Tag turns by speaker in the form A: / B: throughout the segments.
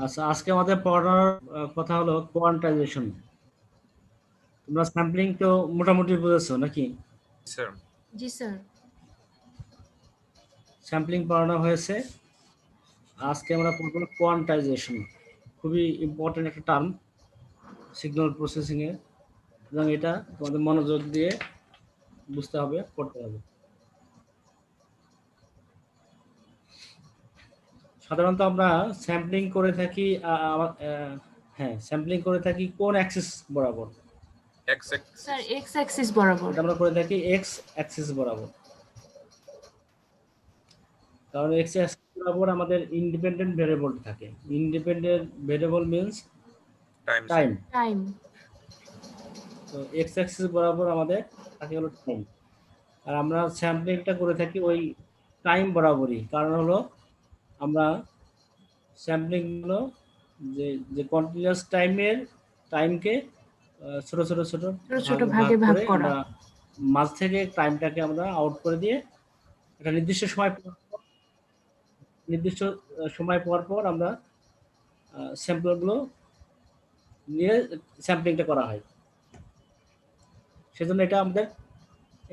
A: আচ্ছা, আজকে আমাদের পড়ার কথা হলো কোয়ান্টাইজেশন। তোমরা স্যাম্পলিং তো মোটামুটি বুঝেছো নাকি?
B: স্যার।
C: জি স্যার।
A: স্যাম্পলিং পড়ানো হয়েছে। আজকে আমরা পড়বো কোয়ান্টাইজেশন। খুবই ইম্পর্টেন্ট একটা টার্ম সিগন্যাল প্রসেসিং এ, এবং এটা তোমাদের মনোযোগ দিয়ে বুঝতে হবে, পড়তে হবে। সাধারণত আমরা স্যাম্পলিং করে থাকি স্যাম্পলিং করে থাকি কোন অ্যাক্সিস বরাবর?
B: X axis.
C: Sir x axis বরাবর।
A: এটা আমরা করে থাকি এক্স অ্যাক্সিস বরাবর, কারণ এক্স অ্যাক্সিস বরাবর আমাদের ইন্ডিপেন্ডেন্ট ভেরিয়েবল থাকে। Independent variable means time.
C: Time.
A: তো এক্স অ্যাক্সিস বরাবর আমাদের থাকে হলো টাইম, আর আমরা স্যাম্পলিংটা করে থাকি ওই টাইম বরাবরই। কারণ হলো আমরা স্যাম্পলিং হলো যে যে কন্টিনিউয়াস টাইমকে ছোট ছোট ছোট
C: ছোট ভাগে ভাগ
A: করে
C: করা।
A: আমরা মাঝ থেকে টাইমটাকে আমরা আউট করে দিয়ে একটা নির্দিষ্ট সময় পর পর আমরা স্যাম্পলগুলো নিয়ে স্যাম্পলিংটা করা হয়। সেজন্য এটা আমাদের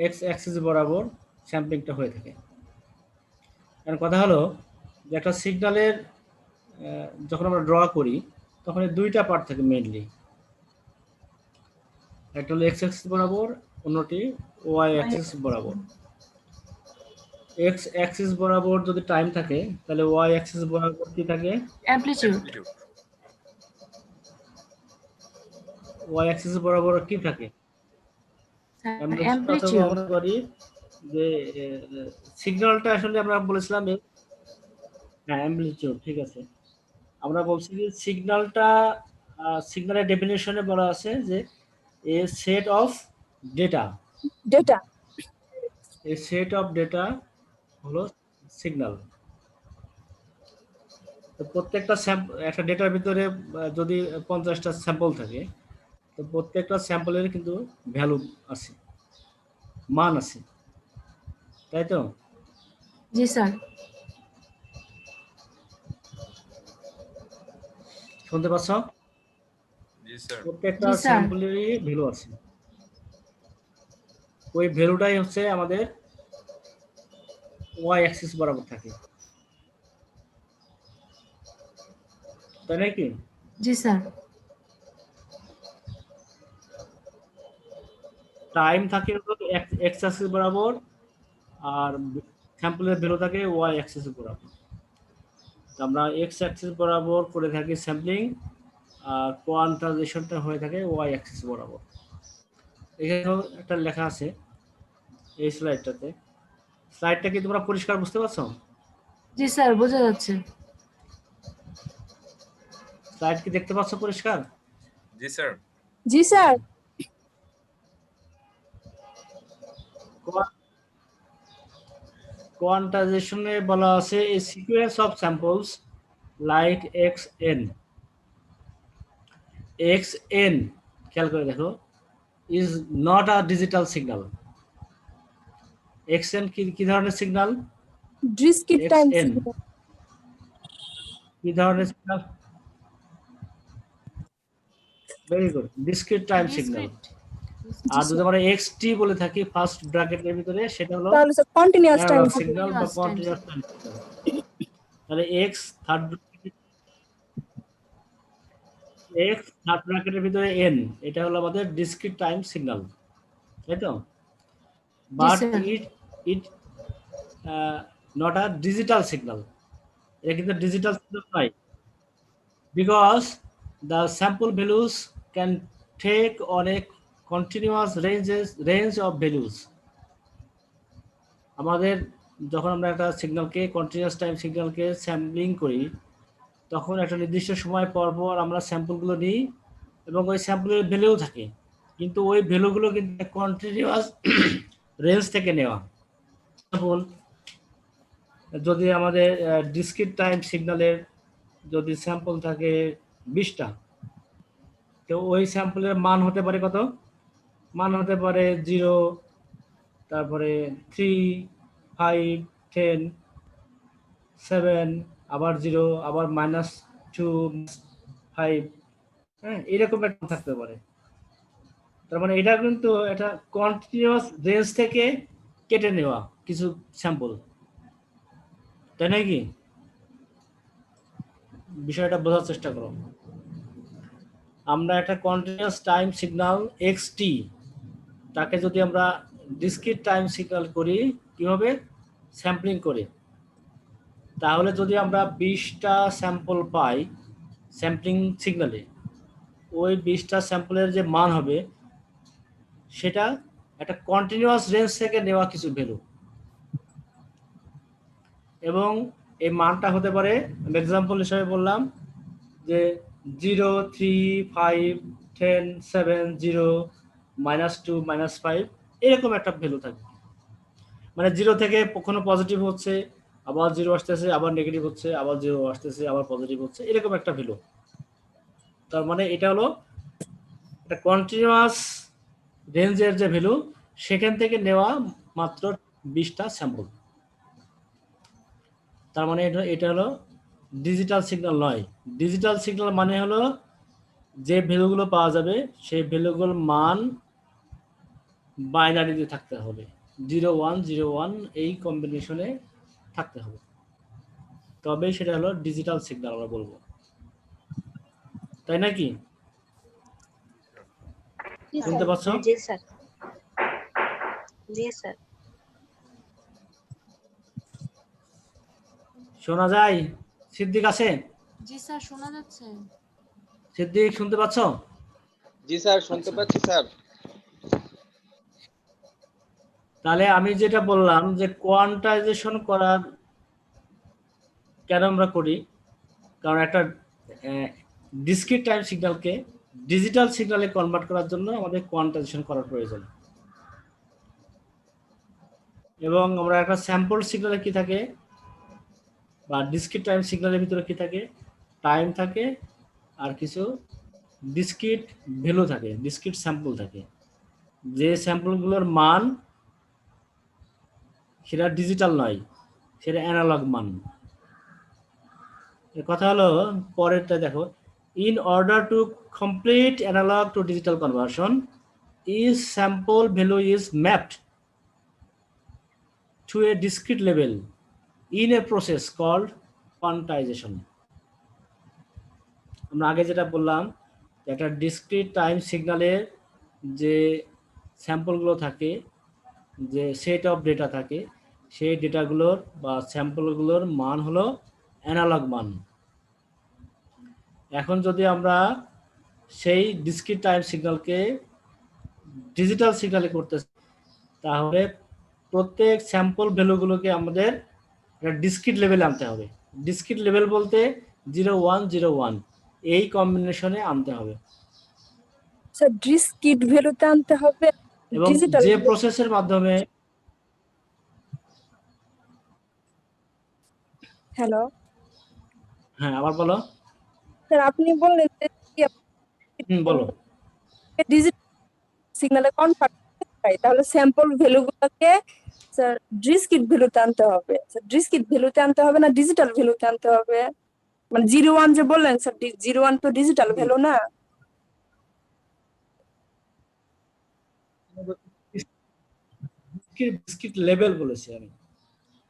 A: এক্স অ্যাক্সিস বরাবর স্যাম্পলিংটা হয়ে থাকে। কারণ কথা হলো যে একটা সিগন্যালের যখন আমরা ড্র করি তখন দুইটা পার্ট থাকে মেইনলি, একটা হলো এক্স অ্যাক্সিস বরাবর, অন্যটি ওয়াই অ্যাক্সিস বরাবর। এক্স অ্যাক্সিস বরাবর যদি টাইম থাকে তাহলে ওয়াই অ্যাক্সিস বরাবর কি থাকে?
C: অ্যামপ্লিটিউড।
A: ওয়াই অ্যাক্সিস বরাবর কি থাকে? অথবা আমরা করি যে সিগন্যালটা আসলে আমরা বলেছিলাম হ্যাঁ অ্যামপ্লিটিউড, ঠিক আছে। আমরা বলছি যে সিগন্যালের ডেফিনেশনে বলা আছে যে এ সেট অফ ডেটা হলো সিগন্যাল। তো প্রত্যেকটা একটা ডেটার ভিতরে যদি 50টা স্যাম্পল থাকে, তো প্রত্যেকটা স্যাম্পলের কিন্তু ভ্যালু আছে, মান আছে, তাই তো?
C: জি স্যার।
A: শুনতে পাচ্ছ?
B: জি স্যার।
A: প্রত্যেকটা স্যাম্পলেরই ভ্যালু আছে। ওই ভ্যালুটাই হচ্ছে আমাদের ওয়াই অ্যাক্সিস বরাবর থাকে, তাই নাকি?
C: জি স্যার।
A: টাইম থাকে এক্স অ্যাক্সিস বরাবর, আর স্যাম্পলের ভ্যালু থাকে ওয়াই অ্যাক্সিস বরাবর। আমরা এক্স অ্যাক্সিস বরাবর করে থাকি স্যাম্পলিং, আর কোয়ান্টাইজেশনটা হয়ে থাকে ওয়াই অ্যাক্সিস বরাবর। এখানে একটা লেখা আছে এই স্লাইডটাতে। স্লাইডটা কি তোমরা পরিষ্কার বুঝতে পারছো?
C: জি স্যার, বোঝা যাচ্ছে।
A: স্লাইড কি দেখতে পাচ্ছ পরিষ্কার?
B: জি স্যার।
D: জি স্যার।
A: কোয়ান্টাইজেশনে বলা আছে a sequence of samples like xn খেয়াল করে দেখো, is not a digital signal. xn কি ধরনের সিগন্যাল?
D: Discrete time signal.
A: কি ধরনের signal? Very good, discrete time signal. আর যদি আমরা xt বলে থাকি ফার্স্ট ব্র্যাকেটের ভিতরে, সেটা হলো
D: তাহলে স্যার কন্টিনিউয়াস টাইম
A: সিগন্যাল বা কন্টিনিউয়াস টাইম সিগন্যাল। তাহলে x থার্ড ব্র্যাকেটের ভিতরে n, এটা হলো আমাদের ডিসক্রিট টাইম সিগন্যাল, তাই তো? But it not a digital signal. এটা কিন্তু ডিজিটাল সিগন্যাল নয়, because the sample values can take on a continuous range of values. আমাদের যখন আমরা একটা সিগন্যালকে কন্টিনিউয়াস টাইম সিগন্যালকে স্যাম্পলিং করি, তখন একটা নির্দিষ্ট সময় পর পর আমরা স্যাম্পলগুলো নিই এবং ওই স্যাম্পলের ভ্যালুও থাকে, কিন্তু ওই ভ্যালুগুলো কিন্তু কন্টিনিউয়াস রেঞ্জ থেকে নেওয়া। যদি আমাদের ডিসক্রিট টাইম সিগন্যালের যদি স্যাম্পল থাকে 20টা, তো ওই স্যাম্পলের মান হতে পারে কত? মান হতে পারে 0, তারপরে 3, 5, 10, 7, আবার 0, আবার টু 5, হ্যাঁ, এরকম একটা থাকতে পারে। তার মানে এটা কিন্তু এটা কন্টিনিউয়াস রেঞ্জ থেকে কেটে নেওয়া কিছু স্যাম্পল, তাই নাকি? বিষয়টা বোঝার চেষ্টা করো। আমরা একটা কন্টিনিউয়াস টাইম সিগন্যাল xt তাকে যদি আমরা ডিসক্রিট টাইম সিগন্যাল করি কিভাবে, স্যাম্পলিং করে, তাহলে যদি আমরা 20টা স্যাম্পল পাই স্যাম্পলিং সিগন্যালে, ওই 20টা স্যাম্পলের যে মান হবে সেটা একটা কন্টিনিউয়াস রেঞ্জ থেকে নেওয়া কিছু ভ্যালু, এবং এই মানটা হতে পারে, এক্সাম্পল হিসেবে বললাম যে 0, 3, 5, 10, 7, 0, -2, -5, এরকম একটা ভ্যালু থাকবে। মানে 0 থেকে কখনো পজিটিভ হচ্ছে, আবার 0 আসতেছে, আবার নেগেটিভ হচ্ছে, আবার 0 আসতেছে, আবার পজিটিভ হচ্ছে, এরকম একটা ভ্যালু। তার মানে এটা হলো একটা কন্টিনিউয়াস রেঞ্জের যে ভ্যালু, সেখান থেকে নেওয়া মাত্র 20টা স্যাম্পল। তার মানে এটা হলো ডিজিটাল সিগন্যাল নয়। ডিজিটাল সিগন্যাল মানে হলো যে ভ্যালুগুলো পাওয়া যাবে সেই ভ্যালুগুলোর মান বাইনারিতে থাকতে হবে, 0, 1, 0, 1 এই কম্বিনেশনে থাকতে হবে, তবেই সেটা হলো ডিজিটাল সিগন্যাল আমরা বলবো, তাই নাকি? শুনতে পাচ্ছ?
E: জি স্যার, জি স্যার।
A: শোনা যায়? সিদ্দিক আছে?
C: জি স্যার, শোনা যাচ্ছে।
A: সিদ্দিক শুনতে পাচ্ছ?
F: জি স্যার, শুনতে পাচ্ছি স্যার।
A: তাহলে আমি যেটা বললাম যে কোয়ান্টাইজেশন করার কেন আমরা করি, কারণ একটা ডিসক্রিট টাইম সিগন্যালকে ডিজিটাল সিগন্যালে কনভার্ট করার জন্য আমাদের কোয়ান্টাইজেশন করার প্রয়োজন। এবং আমরা একটা স্যাম্পল সিগন্যালে কি থাকে, বা ডিসক্রিট টাইম সিগন্যালের ভিতরে কি থাকে, টাইম থাকে আর কিছু ডিসক্রিট ভ্যালু থাকে, ডিসক্রিট স্যাম্পল থাকে, যে স্যাম্পলগুলোর মান সেটা ডিজিটাল নয়, সেটা অ্যানালগ মান। এর কথা হলো পরেরটা দেখো, in order to complete analogue to digital conversion is sample value is mapped to a discrete level in a process called quantization. আমরা আগে যেটা বললাম, একটা ডিসক্রিট টাইম সিগন্যালের যে স্যাম্পলগুলো থাকে, যে সেট অফ ডেটা থাকে, সেই ডেটাগুলোর বা স্যাম্পলগুলোর মান হলো অ্যানালগ মান। এখন যদি আমরা সেই ডিসক্রিট টাইম সিগন্যালকে ডিজিটাল সিগন্যালে করতে, তাহলে প্রত্যেক স্যাম্পল ভ্যালুগুলোকে আমাদের ডিসক্রিট লেভেলে আনতে হবে। ডিসক্রিট লেভেল বলতে 0, 1, 0, 1 এই কম্বিনেশনে আনতে হবে,
D: স্যার ডিসক্রিট ভ্যালুতে আনতে হবে
A: এবং
D: ডিজিটাল।
A: যে প্রসেসের মাধ্যমে,
D: হ্যালো
A: হ্যাঁ আবার বলো।
D: স্যার, আপনি বললেন যে
A: বলো।
D: ডিজিটাল সিগন্যালে কনভার্ট করতে চাই, তাহলে স্যাম্পল ভ্যালুগুলোকে স্যার ডিসক্রিট ভ্যালুতে আনতে হবে। স্যার ডিসক্রিট ভ্যালুতে আনতে হবে না ডিজিটাল ভ্যালুতে আনতে হবে? মানে 0, 1 যে বললেন স্যার, 0, 1 তো ডিজিটাল ভ্যালু না?
A: ডিসক্রিট লেভেল বলেছি আমি,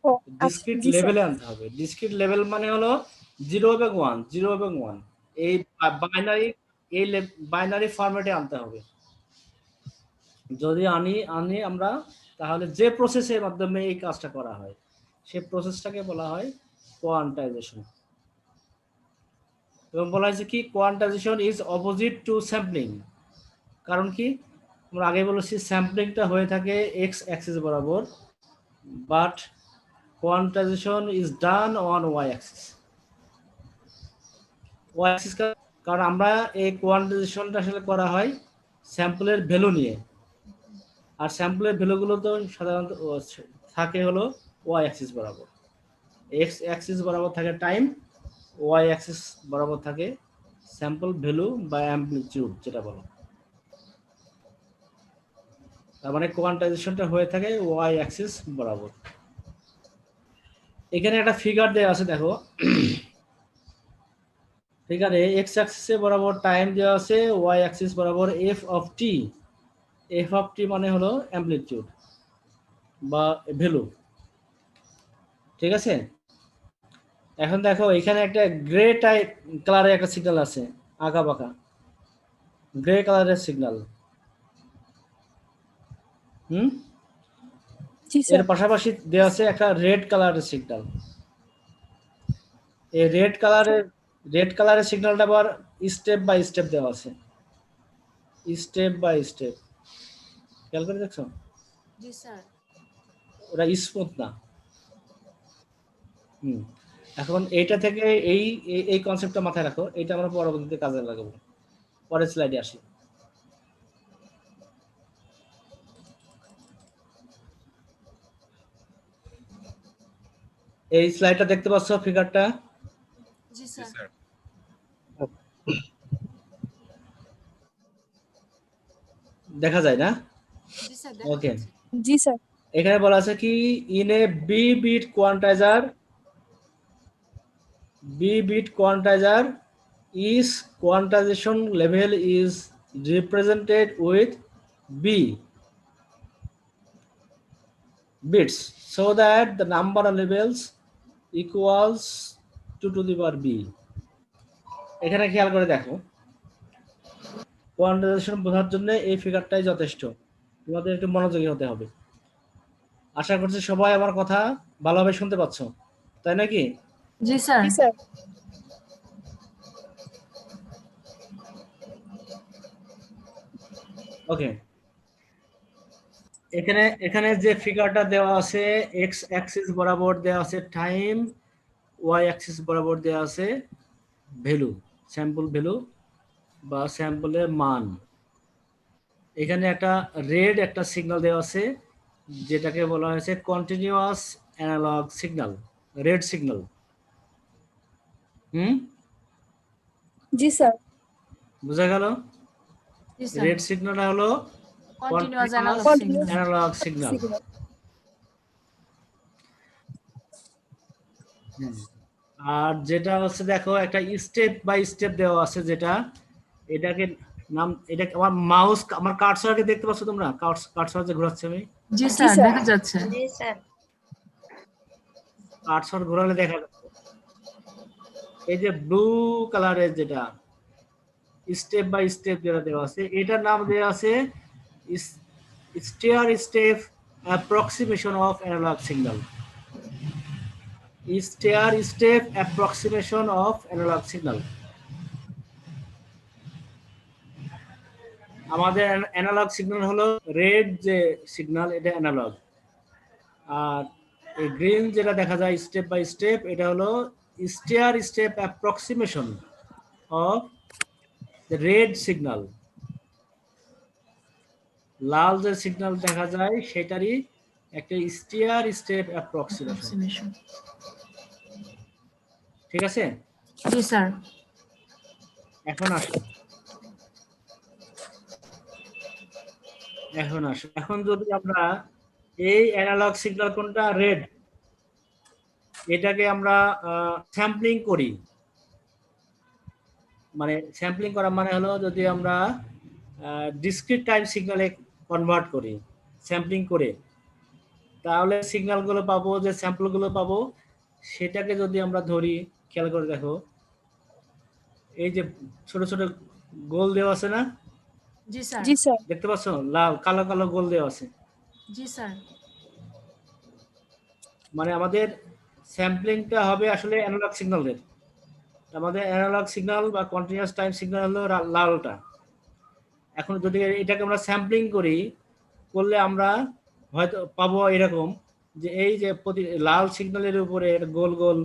D: ও আচ্ছা,
A: ডিসক্রিট
D: জি স্যার।
A: লেভেলে আনতে হবে। ডিসক্রিট লেভেল মানে হলো 0 এবং 1, 0 এবং 1 এই বাইনারি, এই বাইনারি ফরম্যাটে আনতে হবে। যদি আনি আমরা, তাহলে যে প্রসেসের মাধ্যমে এই কাজটা করা হয় সেই প্রসেসটাকে বলা হয় কোয়ান্টাইজেশন। এবং বলা হয়েছে কি, quantisation is opposite to sampling. কারণ কি, আমরা আগে বলেছি স্যাম্পলিংটা হয়ে থাকে এক্স অ্যাক্সিস বরাবর, but quantisation is done on Y axis. Y axis কারণ আমরা এই কোয়ান্টাইজেশনটা আসলে করা হয় স্যাম্পলের ভ্যালু নিয়ে, আর স্যাম্পলের ভ্যালুগুলো তো সাধারণত থাকে হলো ওয়াই অ্যাক্সিস বরাবর। এক্স অ্যাক্সিস বরাবর থাকে টাইম, ওয়াই অ্যাক্সিস বরাবর থাকে স্যাম্পল ভ্যালু বা অ্যাম্পলিটিউড যেটা বলো। তার মানে কোয়ান্টাইজেশনটা হয়ে থাকে ওয়াই অ্যাক্সিস বরাবর। এখানে একটা ফিগার দেওয়া আছে দেখো, এখানে এক্স অ্যাক্সিসে বরাবর টাইম দেওয়া আছে, ওয়াই অ্যাক্সিস বরাবর F of T. F of T মানে হলো অ্যামপ্লিটিউড বা ভ্যালু। ঠিক আছে, এখন দেখো এখানে একটা গ্রে টাইপ কালারের একটা সিগন্যাল আছে, আঁকা বাঁকা গ্রে কালারের সিগন্যাল।
D: জি
A: এর
D: স্যার।
A: পাশাপাশি দেওয়া আছে একটা রেড কালারের সিগন্যাল। এই রেড কালারের সিগন্যালটা আবার স্টেপ বাই স্টেপ দেওয়া আছে, স্টেপ বাই স্টেপ। খেয়াল করে দেখছো,
C: জি স্যার।
A: ওটা স্মুথ না। এখন এইটা থেকে এই এই কনসেপ্টটা মাথায় রাখো, এটা আমরা পরবর্তীতে কাজে লাগাবো। পরের স্লাইডে আসি। এই স্লাইডটা দেখতে পাচ্ছ, ফিগারটা
C: জি
B: জি
C: স্যার।
B: স্যার।
A: দেখা যায় না?
C: জি স্যার দেখা
A: ওকে,
C: যাচ্ছে।
D: জি স্যার।
A: এখানে বলা আছে কি in a B-bit quantizer each quantization level is represented with B bits so that the number of levels equals 2 to the power B। এখানে খেয়াল করে দেখো, কোয়ান্টাইজেশন বোঝার জন্য এই ফিগারটাই যথেষ্ট। তোমাদের একটু মনোযোগী হতে হবে। আশা করছি সবাই আমার কথা ভালোভাবে শুনতে পাচ্ছ, তাই নাকি?
C: জি স্যার।
D: জি স্যার।
A: ওকে, এখানে যে ফিগারটা দেওয়া আছে, এক্স অ্যাক্সিস বরাবর দেওয়া আছে টাইম, ওয়াই অ্যাক্সিস বরাবর দেওয়া আছে ভ্যালু, স্যাম্পল ভ্যালু বা স্যাম্পলের মান। এখানে একটা রেড একটা সিগন্যাল দেওয়া আছে, যেটাকে বলা হয়েছে continuous analogue signal, red signal.
D: জি স্যার।
A: বুঝা গেল?
C: জি স্যার।
A: রেড সিগন্যালটা হলো
C: continuous analog
D: Continuous
C: signal.
A: Analog signal.
D: signal.
A: আর যেটা হচ্ছে দেখো একটা স্টেপ বাই স্টেপ দেওয়া আছে, যেটা এটাকে নাম, এটা আমার মাউস, আমার কার্সরকে দেখতে পাচ্ছ তোমরা? কার্সর যে ঘোরাচ্ছে আমি,
C: জি
D: জি
C: স্যার
D: স্যার।
C: দেখা যাচ্ছে।
A: কার্সর ঘোরালে দেখা যাচ্ছে এই যে ব্লু কালারের যেটা স্টেপ বাই স্টেপ যেটা দেওয়া আছে, এটার নাম দেওয়া আছে stair step approximation of analogue signal. Stair step approximation of analogue signal. আমাদের অ্যানালগ সিগন্যাল হলো রেড যে সিগন্যাল, এটা অ্যানালগ। আর এই গ্রিন যেটা দেখা যায় স্টেপ বাই স্টেপ, এটা হলো stair step approximation of the red signal. লাল যে সিগন্যাল দেখা যায় সেটারই একটা স্টেয়ার স্টেপ অ্যাপ্রক্সিমেশন।
C: অ্যাপ্রক্সিমেশন।
A: ঠিক আছে,
C: জি স্যার।
A: এখন আসো, এখন যদি আমরা এই অ্যানালগ সিগন্যাল কোনটা, রেড, এটাকে আমরা স্যাম্পলিং করি। মানে স্যাম্পলিং করা মানে হলো যদি আমরা ডিসক্রিট টাইম সিগন্যালে কনভার্ট করি স্যাম্পলিং করে, তাহলে সিগন্যালগুলো পাবো, যে স্যাম্পলগুলো পাবো সেটাকে যদি আমরা ধরি, খেয়াল করে দেখো এই যে ছোট ছোট গোল দেওয়া আছে না,
C: জি স্যার।
D: জি স্যার।
A: দেখতে পাচ্ছ লাল কালো কালো গোল দেওয়া আছে,
C: জি স্যার।
A: মানে আমাদের স্যাম্পলিংটা হবে আসলে অ্যানালগ সিগন্যালের। আমাদের অ্যানালগ সিগন্যাল বা কন্টিনিউয়াস টাইম সিগন্যাল হলো লালটা। এখন যদি এটাকে আমরা স্যাম্পলিং করি, করলে আমরা হয়তো পাবো এরকম যে এই যে প্রতি লাল সিগন্যালের উপরে গোল গোল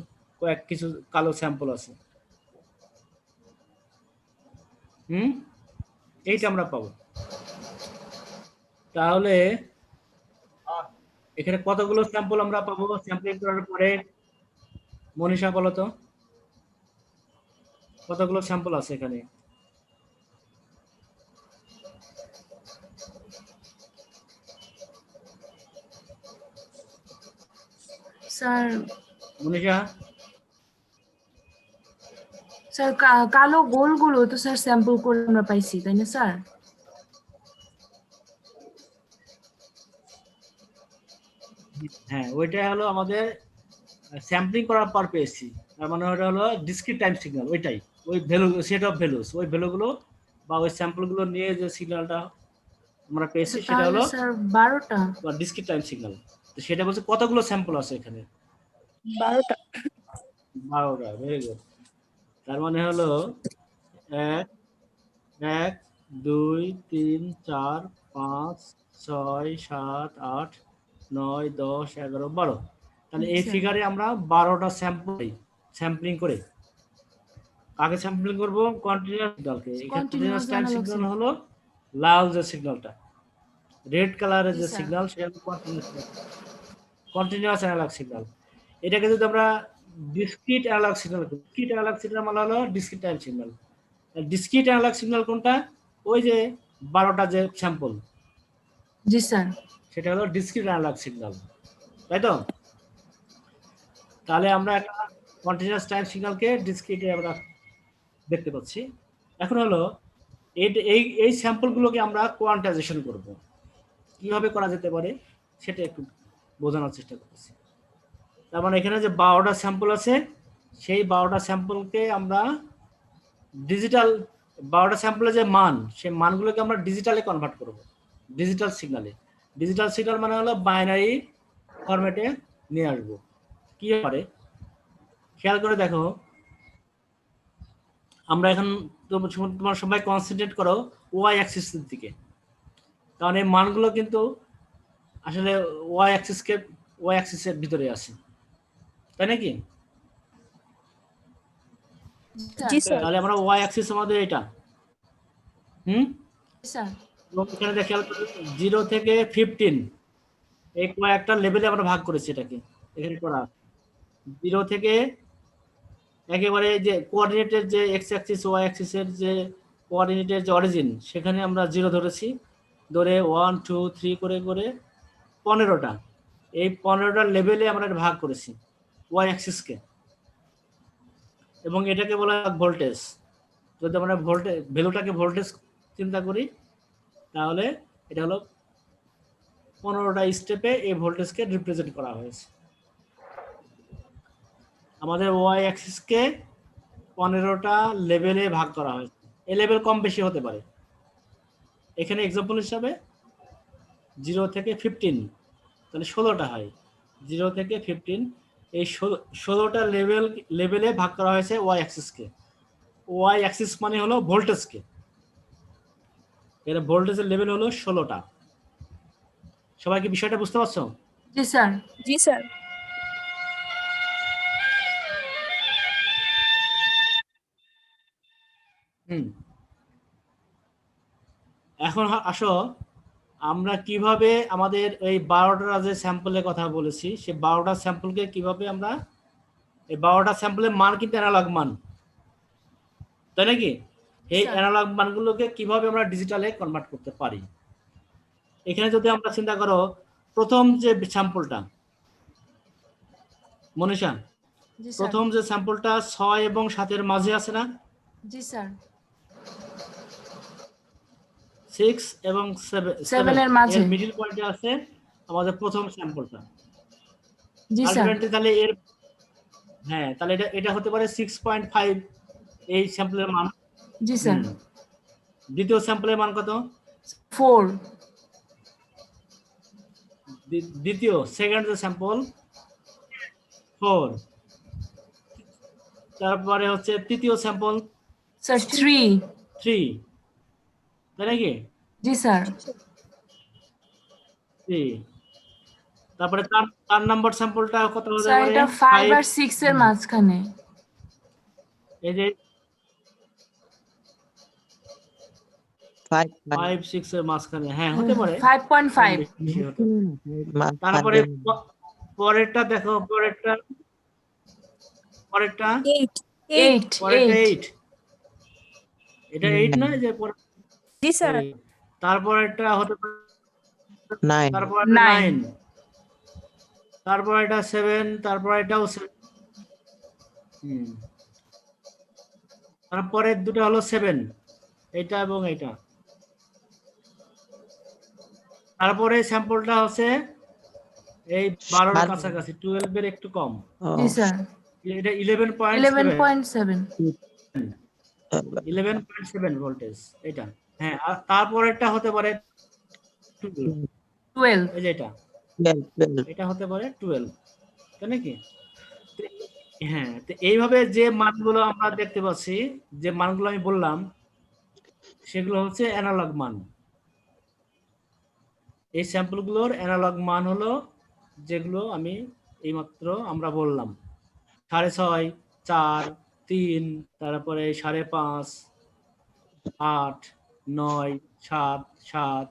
A: কয়েক কিছু কালো স্যাম্পল আছে। এইটা আমরা পাবো। তাহলে এখানে কতগুলো স্যাম্পল আমরা পাবো স্যাম্পলিং করার পরে? মনীষা বলো তো কতগুলো স্যাম্পল আছে এখানে?
C: স্যার
A: মনীষা
C: স্যার কালো গোলগুলো তো স্যার স্যাম্পল করে আমরা পাইছি তাই না স্যার?
A: হ্যাঁ, ওইটা হলো আমাদের স্যাম্পলিং করার পর পেয়েছি। তার মানে ওটা হলো ডিসক্রিট টাইম সিগন্যাল, ওইটাই ওই ভ্যালু, সেট অফ ভ্যালুস, ওই ভ্যালুগুলো বা ওই স্যাম্পলগুলো নিয়ে যে সিগন্যালটা আমরা পেয়েছি সেটা
C: তাহলে
A: হলো
C: স্যার 12টা।
A: Discrete time signal. তো সেটা বলছে কতগুলো স্যাম্পল আছে এখানে?
D: 12টা।
A: 12টা। Very good. তার মানে হলো 1 1 2 3 4 5 6 7 8 9 10 11 12। তাহলে এই
C: আচ্ছা।
A: ফিগারে আমরা 12টা স্যাম্পলিং করে আগে স্যাম্পলিং করব কন্টিনিউয়াস সিগন্যালকে। এখানে continuous
C: Continuous
A: time
C: analog
A: signal
C: signal।
A: হলো লাল যে সিগন্যালটা, রেড কালারের
C: জি
A: যে
C: স্যার।
A: সিগন্যাল সেটা কন্টিনিউয়াস অ্যানালগ সিগন্যাল। এটাকে যদি আমরা ডিসক্রিট অ্যানালগ সিগন্যাল করি, ডিসক্রিট অ্যানালগ সিগন্যাল মানে হলো discrete time signal. Discrete analogue signal কোনটা? ওই যে 12টা যে স্যাম্পল,
C: জি স্যার।
A: সেটা হলো ডিসক্রিট অ্যানালগ সিগন্যাল, তাই তো? তাহলে আমরা একটা কন্টিনিউয়াস টাইম সিগন্যালকে ডিসক্রিটে আমরা দেখতে পাচ্ছি। এখন হলো এই স্যাম্পলগুলোকে আমরা কোয়ান্টাইজেশন করব। কিভাবে করা যেতে পারে সেটা একটু বোঝানোর চেষ্টা করছি। তার মানে এখানে যে 12টা স্যাম্পল আছে, সেই 12টা স্যাম্পলকে আমরা ডিজিটাল, 12টা স্যাম্পলের যে মান, সেই মানগুলোকে আমরা ডিজিটালে কনভার্ট করব, ডিজিটাল সিগনালে। ডিজিটাল সিগন্যাল মানে হলো বাইনারি ফরম্যাটে নিয়ে আসবো। কি পারে খেয়াল করে দেখো, আমরা এখন তোমার সবাই কনসেন্ট্রেট করো ওয়াই অ্যাক্সিসের দিকে, কারণ এই মানগুলো কিন্তু আসলে ওয়াই অ্যাক্সিসের ভিতরে আছে, তাই নাকি?
D: জি স্যার।
A: তাহলে আমরা ওয়াই অ্যাক্সিস আমাদের এটা,
C: স্যার।
A: এবং এখানে দেখে 0 থেকে 15 এই কয়েকটা লেভেলে আমরা ভাগ করেছি এটাকে। এখানে করা 0 থেকে একেবারে যে কোঅর্ডিনেটের যে এক্স অ্যাক্সিস ওয়াই অ্যাক্সিসের যে কোঅর্ডিনেটের যে অরিজিন, সেখানে আমরা 0 ধরেছি, ধরে 1 2 3 করে করে 15টা, এই 15টার লেভেলে আমরা ভাগ করেছি ওয়াই অ্যাক্সিসকে, এবং এটাকে বলা হয় ভোল্টেজ। যদি আমরা ভ্যালুটাকে ভোল্টেজ চিন্তা করি, তাহলে এটা হলো 15টা স্টেপে এই ভোল্টেজকে রিপ্রেজেন্ট করা হয়েছে। আমাদের ওয়াই অ্যাক্সিসকে 15টা লেভেলে ভাগ করা হয়েছে। এই লেভেল কম বেশি হতে পারে। এখানে এক্সাম্পল হিসাবে 0 থেকে 15, তাহলে 16টা হয়। 0 থেকে 15 এই 16টা লেভেলে ভাগ করা হয়েছে ওয়াই অ্যাক্সিসকে। ওয়াই অ্যাক্সিস মানে হলো ভোল্টেজকে, এর ভোল্টেজের লেভেল হলো 16টা। সবাই কি বিষয়টা বুঝতে পারছো?
C: জি স্যার।
D: জি স্যার।
A: এখন আসো আমরা কিভাবে আমাদের এই 12টা যে স্যাম্পলের কথা বলেছি, সেই 12টা স্যাম্পলকে কিভাবে আমরা, এই 12টা স্যাম্পলের মান কিন্তু অ্যানালগ মান, তাই নাকি? এই
C: স্যার।
A: অ্যানালগ মানগুলোকে কিভাবে আমরা ডিজিটালে কনভার্ট করতে পারি। এখানে যদি আমরা চিন্তা করো, প্রথম যে স্যাম্পলটা, মনীষা,
C: জি স্যার।
A: প্রথম যে স্যাম্পলটা 6 এবং 7-এর মাঝে আছে না?
C: জি স্যার।
A: 6 এবং 7
C: 7 এর মাঝে।
A: এর মিডল পয়েন্টে আছে আমাদের প্রথম স্যাম্পলটা।
C: জি স্যার।
A: আলটিমেটলি তাহলে এর, হ্যাঁ, তাহলে এটা হতে পারে 6.5 এই স্যাম্পলের মান।
C: জি স্যার।
A: দ্বিতীয় স্যাম্পলের মান কত?
C: 4।
A: দ্বিতীয়, সেকেন্ড যে স্যাম্পল 4। তারপরে হচ্ছে তৃতীয় স্যাম্পল
C: স্যার 3।
A: 3, তাই নাকি?
C: জি স্যার।
A: 3। তারপরে 4 নাম্বার স্যাম্পলটা কত হতে
C: স্যার
A: পারে?
C: এটা 5 আর 6 এর মাঝখানে।
A: এই যে
E: 5
A: 5 6 এর মাঝখানে, হ্যাঁ হতে পারে।
C: 5.5।
A: বেশি হতে পারে। তারপরে পরেরটা দেখো, পরেরটা
D: 8।
C: 8।
A: পরেরটা 8। এটা 8 না? যে
D: জি স্যার।
A: তারপরেরটা হতে পারে
E: 9
A: তারপর
C: 9।
A: 9, তারপর এটা 7, তারপর এটাও 7। তারপরে দুটো হলো 7, এটা এবং এটা। তারপরে স্যাম্পলটা হচ্ছে এই 12 এর কাছাকাছি, 12 এর একটু কম,
C: জি স্যার
A: এটা 11.7,
C: 11.7
A: 11.7 ভোল্টেজ এটা। হ্যাঁ, আর তারপরেরটা হতে পারে 12,
C: 12
A: এই যে এটা, এটা হতে পারে 12, তাই নাকি? তো হ্যাঁ, তো এইভাবে যে মানগুলো আমরা দেখতে পাচ্ছি, যে মানগুলো আমি বললাম, সেগুলো হচ্ছে অ্যানালগ মান। এই স্যাম্পলগুলোর অ্যানালগ মান হলো যেগুলো আমি এইমাত্র আমরা বললাম, 6.5, 4, 3, তারপরে 5.5, 8, 9, 7, 7,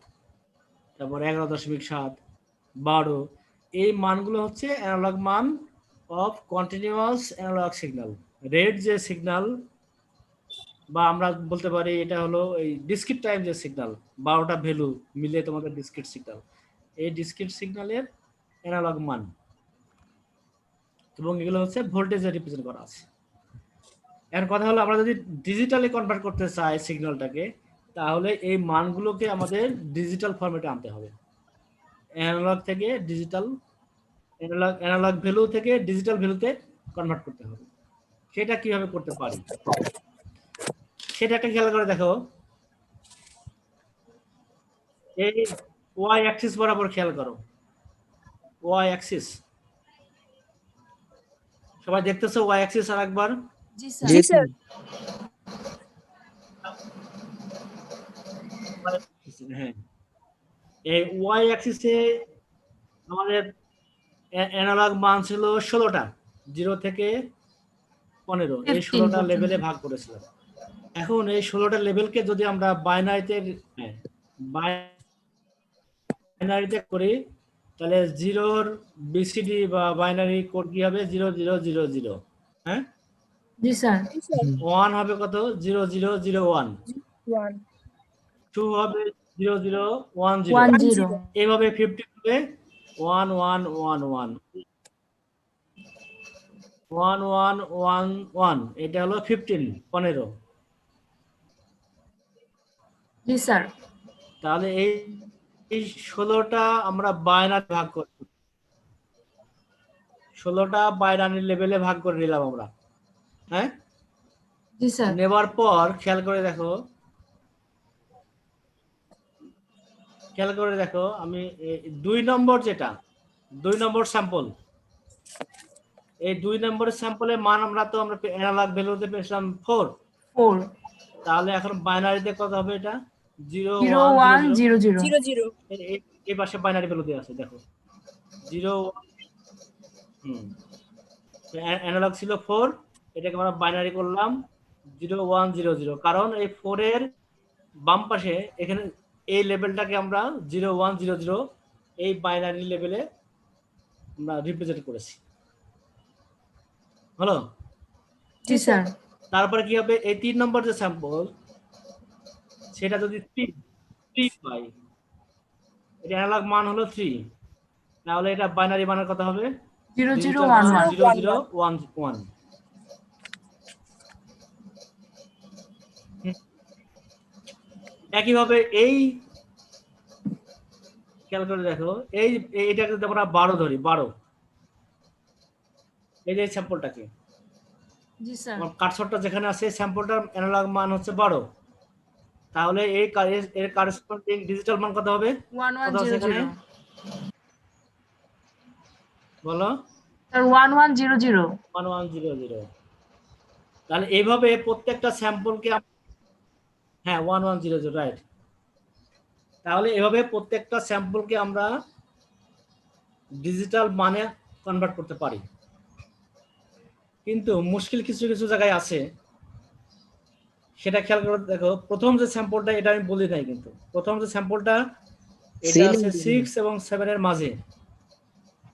A: তারপরে 11.7, 12। এই মানগুলো হচ্ছে অ্যানালগ মান of continuous analogue signal. Red যে সিগন্যাল, বা আমরা বলতে পারি এটা হলো এই ডিসক্রিট টাইম যে সিগন্যাল, 12টা ভ্যালু মিলে তোমাদের ডিসক্রিট সিগন্যাল, এই ডিসক্রিট সিগন্যালের অ্যানালগ মান, এবং এগুলো হচ্ছে ভোল্টেজে রিপ্রেজেন্ট করা আছে। এর কথা হলো আমরা যদি ডিজিটালি কনভার্ট করতে চাই সিগন্যালটাকে, তাহলে এই মানগুলোকে আমাদের ডিজিটাল ফরম্যাটে আনতে হবে। অ্যানালগ থেকে ডিজিটাল, অ্যানালগ ভ্যালু থেকে ডিজিটাল ভ্যালুতে কনভার্ট করতে হবে। সেটা কিভাবে করতে পারি সেটা একটা খেয়াল করে দেখো। এই ওয়াই অ্যাক্সিস বরাবর খেয়াল করো, ওয়াই অ্যাক্সিস সবাই দেখতেছো? ওয়াই অ্যাক্সিস আর একবার।
C: জি স্যার
D: জি স্যার।
A: হ্যাঁ, এই ওয়াই অ্যাক্সিসে আমাদের অ্যানালগ মান ছিল 16টা, 0 থেকে 15, এই
C: 15
A: 16টা
C: পর্যন্ত।
A: লেভেলে ভাগ করেছিলাম। এখন এই 16টা লেভেলকে যদি আমরা বাইনারিতে বাইনারিতে করি, তাহলে 0-র বিসিডি বা বাইনারি কোড কি হবে? 0000। হ্যাঁ,
C: জি স্যার
A: 1 হবে কত? 0001।
D: 1
A: 2 হবে 0010।
C: 10
A: এইভাবে 50 হবে 1111 1111, এটা হলো 15।
C: জি স্যার
A: তাহলে এই 16টা আমরা বাইনারি ভাগ করি, 16টা বাইনারি লেভেলে ভাগ করে নিলাম আমরা। হ্যাঁ,
C: জি স্যার
A: নেবার পর খেয়াল করে দেখো, আমি 2 নম্বর যেটা, 2 নম্বর স্যাম্পল, এই 2 নম্বরের স্যাম্পলের মান আমরা অ্যানালগ ভ্যালুতে পেয়েছিলাম 4।
C: 4
A: তাহলে এখন বাইনারিতে কত হবে? এটা
C: 0100
D: 0 0
A: এই পাশে বাইনারি ভ্যালু দেওয়া আছে, দেখো 0। অ্যানালগ ছিল 4, এটাকে আমরা বাইনারি করলাম 0100, কারণ এই 4 এর বাম পাশে এখানে এই লেভেলটাকে আমরা 0100 এই বাইনারি লেভেলে আমরা রিপ্রেজেন্ট করেছি। হলো?
C: জি স্যার
A: তারপরে কি হবে? এই 3 নম্বর যে স্যাম্পল, সেটা যদি 3 পাই, এটা অ্যানালগ মান হলো 3, তাহলে এটা বাইনারি মানের কত হবে?
C: 0011
A: 0011। একইভাবে এই খেয়াল করে দেখো, এইটাকে যদি আমরা 12 ধরি, 12, এই যে স্যাম্পলটাকে,
C: জি স্যার
A: আমার কাটছটটা যেখানে আছে, স্যাম্পলটার অ্যানালগ মান হচ্ছে 12, তাহলে এর কারেসপন্ডিং ডিজিটাল মান কত হবে? কত আছে এখানে
C: 1100
A: বলো?
C: স্যার 1100
A: 1100। তাহলে এইভাবে প্রত্যেকটা স্যাম্পলকে, হ্যাঁ 1100, রাইট। তাহলে এভাবে প্রত্যেকটা স্যাম্পলকে আমরা ডিজিটাল মানে কনভার্ট করতে পারি। কিন্তু মুশকিল কিছু কিছু জায়গায় আছে, সেটা খেয়াল করে দেখো। প্রথম যে স্যাম্পলটা, এটা আমি বলি নাই, কিন্তু প্রথম যে স্যাম্পলটা, এটা আছে 6 এবং 7 এর মাঝে,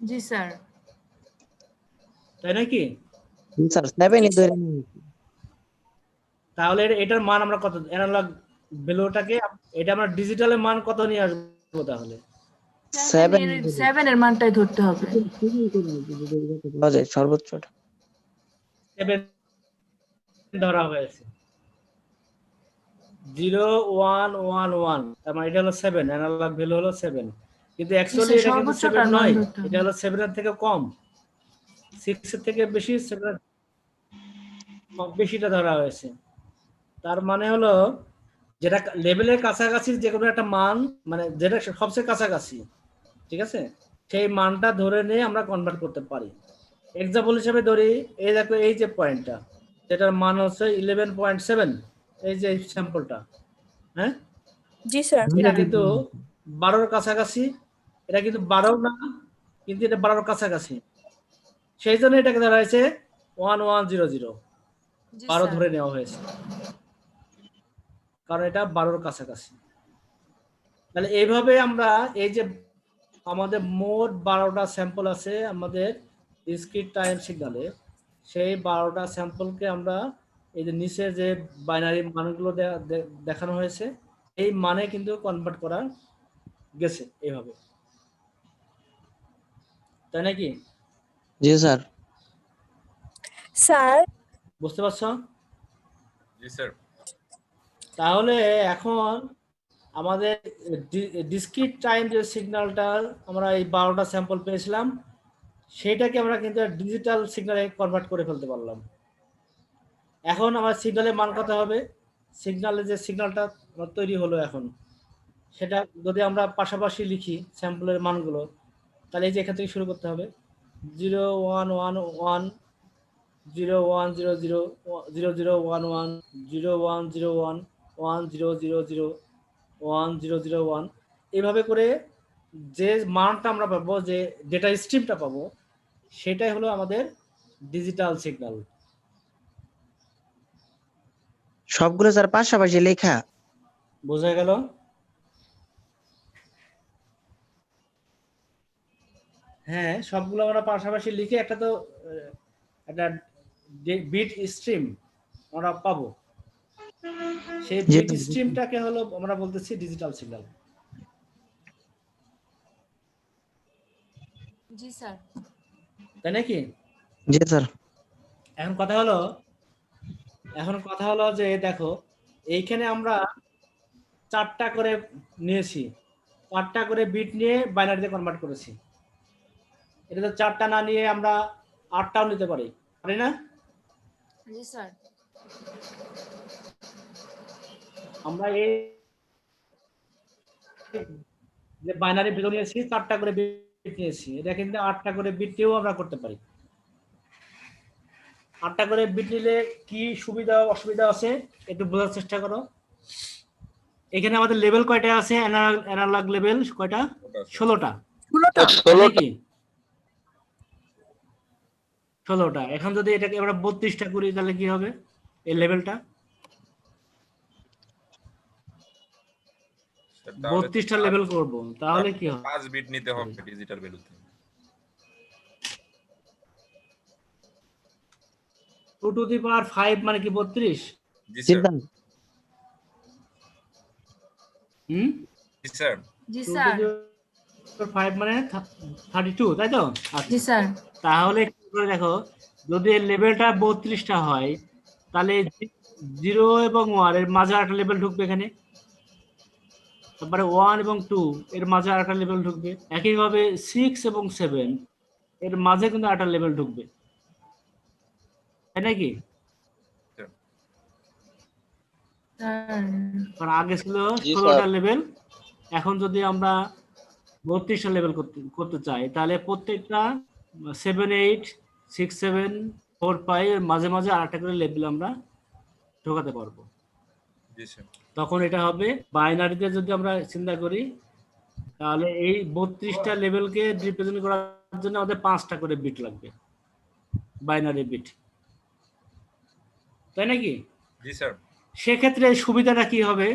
C: জি স্যার
A: তাই নাকি?
E: স্যার 7 ধরে
A: তাহলে এটার মান আমরা কত, অ্যানালগ ভ্যালুটাকে এটা আমরা ডিজিটালের মান কত নিয়ে আসবো? তাহলে
C: 7 এর মানটাই ধরতে হবে।
E: সর্বোচ্চটা
A: 7 ধরা হয়েছে। 0111, তার মানে এটা হলো 7, অ্যানালগ ভ্যালু হলো 7, কিন্তু অ্যাকচুয়ালি
C: স্যার,
A: এটা কিন্তু
C: সর্বোচ্চটা
A: 7
C: মান
A: নয়,
C: ধরতে হবে।
A: এটা হলো 7 এর থেকে কম, 6 এর থেকে বেশি, 7 এর বেশিটা ধরা হয়েছে। তার মানে হলো যেটা লেভেলের কাছাকাছি যে কোনো একটা মান, মানে যেটা সবচেয়ে কাছাকাছি, ঠিক আছে, সেই মানটা ধরে নিয়ে আমরা কনভার্ট করতে পারি। এক্সাম্পল হিসেবে ধরি, এই দেখো এই যে পয়েন্টটা, যেটার মান হচ্ছে 11.7, এই যে স্যাম্পলটা, হ্যাঁ,
D: জি স্যার।
A: এটা কিন্তু 12-র কাছাকাছি, এটা কিন্তু 12 না, কিন্তু এটা 12-র কাছাকাছি, সেই জন্য এটাকে ধরা হয়েছে 1100, 12 ধরে নেওয়া হয়েছে, কারণ এটা 12-র কাছাকাছি। তাহলে এইভাবে আমরা এই যে আমাদের মোট 12টা স্যাম্পল আছে আমাদের ডিসক্রিট টাইম সিগন্যালে, সেই 12টা স্যাম্পলকে আমরা এই যে নিচে যে বাইনারি মানগুলো দেখানো হয়েছে, এই মানে কিন্তু কনভার্ট করা গেছে এইভাবে, তাই নাকি?
E: জি স্যার।
D: স্যার
A: বুঝতে পারছো?
B: জি স্যার।
A: তাহলে এখন আমাদের ডিসক্রিট টাইম যে সিগন্যালটা আমরা এই 12টা স্যাম্পল পেয়েছিলাম, সেটাকে আমরা কিন্তু ডিজিটাল সিগন্যালে কনভার্ট করে ফেলতে পারলাম। এখন আমার সিগন্যালের মান কত হবে? সিগন্যালের যে সিগন্যালটা তৈরি হলো এখন, সেটা যদি আমরা পাশাপাশি লিখি স্যাম্পলের মানগুলো, তাহলে এই যে এখান থেকে শুরু করতে হবে, 0111, 0100, 0011, 0101, 1000, 1001, এইভাবে করে যে মানটা আমরা পাবো, যে ডেটা স্ট্রিমটা পাবো, সেটাই হলো আমাদের ডিজিটাল সিগন্যাল।
E: সবগুলো স্যার পাশাপাশি লেখা?
A: বোঝা গেল? হ্যাঁ, সবগুলো আমরা পাশাপাশি লিখে একটা তো একটা বিট স্ট্রিম আমরা পাবো, সেই
E: জি
A: বিট স্ট্রিমটাকে হলো আমরা বলতেছি ডিজিটাল সিগন্যাল।
C: জি স্যার।
A: তাই নাকি?
E: জি স্যার।
A: এখন কথা হলো যে দেখো, এইখানে আমরা 4টা করে নিয়েছি, 4টা করে বিট নিয়ে বাইনারিতে কনভার্ট করেছি। এটা তো 4টা না নিয়ে আমরা 8টাও নিতে পারি, পারি না?
C: জি স্যার।
A: আমরা এই যে বাইনারি ভ্যালু নিয়েছি, 4টা করে বিট নিয়েছি, এটা কিন্তু 8টা করে বিট নিয়েও আমরা করতে পারি। 8টা করে বিট নিলে কি সুবিধা অসুবিধা আছে একটু বোঝার চেষ্টা করো। এখানে আমাদের লেভেল কয়টা আছে? অ্যানালগ লেভেল কয়টা? 16টা।
D: 16টা।
A: কি 16টা। এখন যদি এটাকে আমরা 32টা করি তাহলে কি হবে এই লেভেলটা? 32টা লেভেল করব, তাহলে কি হবে?
B: 5 বিট নিতে হবে ডিজিটাল ভ্যালুতে।
A: 2 টু দি পাওয়ার 5 মানে কি 32?
B: জি স্যার।
A: হুম,
B: জি স্যার।
C: জি
A: 2 টু
C: স্যার।
A: দি পাওয়ার 5 মানে 32, তাই তো?
C: জি স্যার।
A: তাহলে কি করে দেখো, যদি এর লেভেলটা 32টা হয়, তাহলে 0 এবং 1 এর মাঝে একটা লেভেল ঢুকবে এখানে, তারপরে 1 এবং 2 এর মাঝে আরেকটা লেভেল ঢুকবে, একইভাবে 6 এবং 7 এর মাঝে কিন্তু আরেকটা লেভেল ঢুকবে, তাই নাকি? কারণ আগে ছিল
F: জি
A: 16টা
F: স্যার।
A: লেভেল, এখন যদি আমরা 32টা লেভেল করতে চাই, তাহলে প্রত্যেকটা 7, 8, 6, 7, 4, 5 এর মাঝে মাঝে আরেকটা করে লেভেল আমরা ঢোকাতে পারবো।
B: জি স্যার।
A: তখন এটা হবে বাইনারিতে যদি আমরা চিন্তা করি, তাহলে এই 32টা লেভেলকে রিপ্রেজেন্ট করার জন্য আমাদের 5টা করে বিট লাগবে, বাইনারি বিট, তাই নাকি?
B: জি স্যার।
A: সেক্ষেত্রে সুবিধাটা কি হবে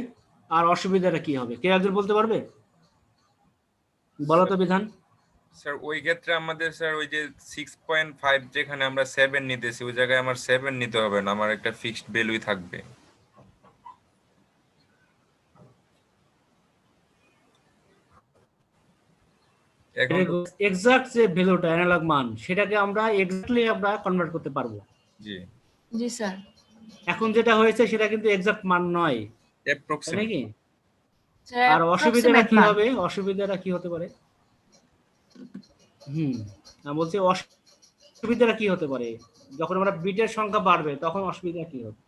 A: আর অসুবিধাটা কি হবে, কেউ একজন বলতে পারবে? বলো তো বিধান।
B: স্যার ওই ক্ষেত্রে আমাদের স্যার ওই যে 6.5 যেখানে আমরা 7 নিতেছি, ওই জায়গায় আমার 7 নিতে হবে না, আমার একটা ফিক্সড ভ্যালুই থাকবে। এখন
A: এক্সাক্ট যে ভ্যালুটা অ্যানালগ মান, সেটাকে আমরা এক্স্যাক্টলি আমরা কনভার্ট করতে পারবো।
B: জি
C: জি স্যার।
A: এখন যেটা হয়েছে সেটা কিন্তু এক্সাক্ট মান নয়, তাই
B: অ্যাপ্রক্সিমেট।
A: নাকি?
C: স্যার
A: আর অসুবিধাটা
C: approximate
A: কি
C: মান।
A: হবে? অসুবিধাটা কি হতে পারে? না বলছি অসুবিধাটা কি হতে পারে? যখন আমরা বিটের সংখ্যা বাড়বে তখন অসুবিধা কি হবে?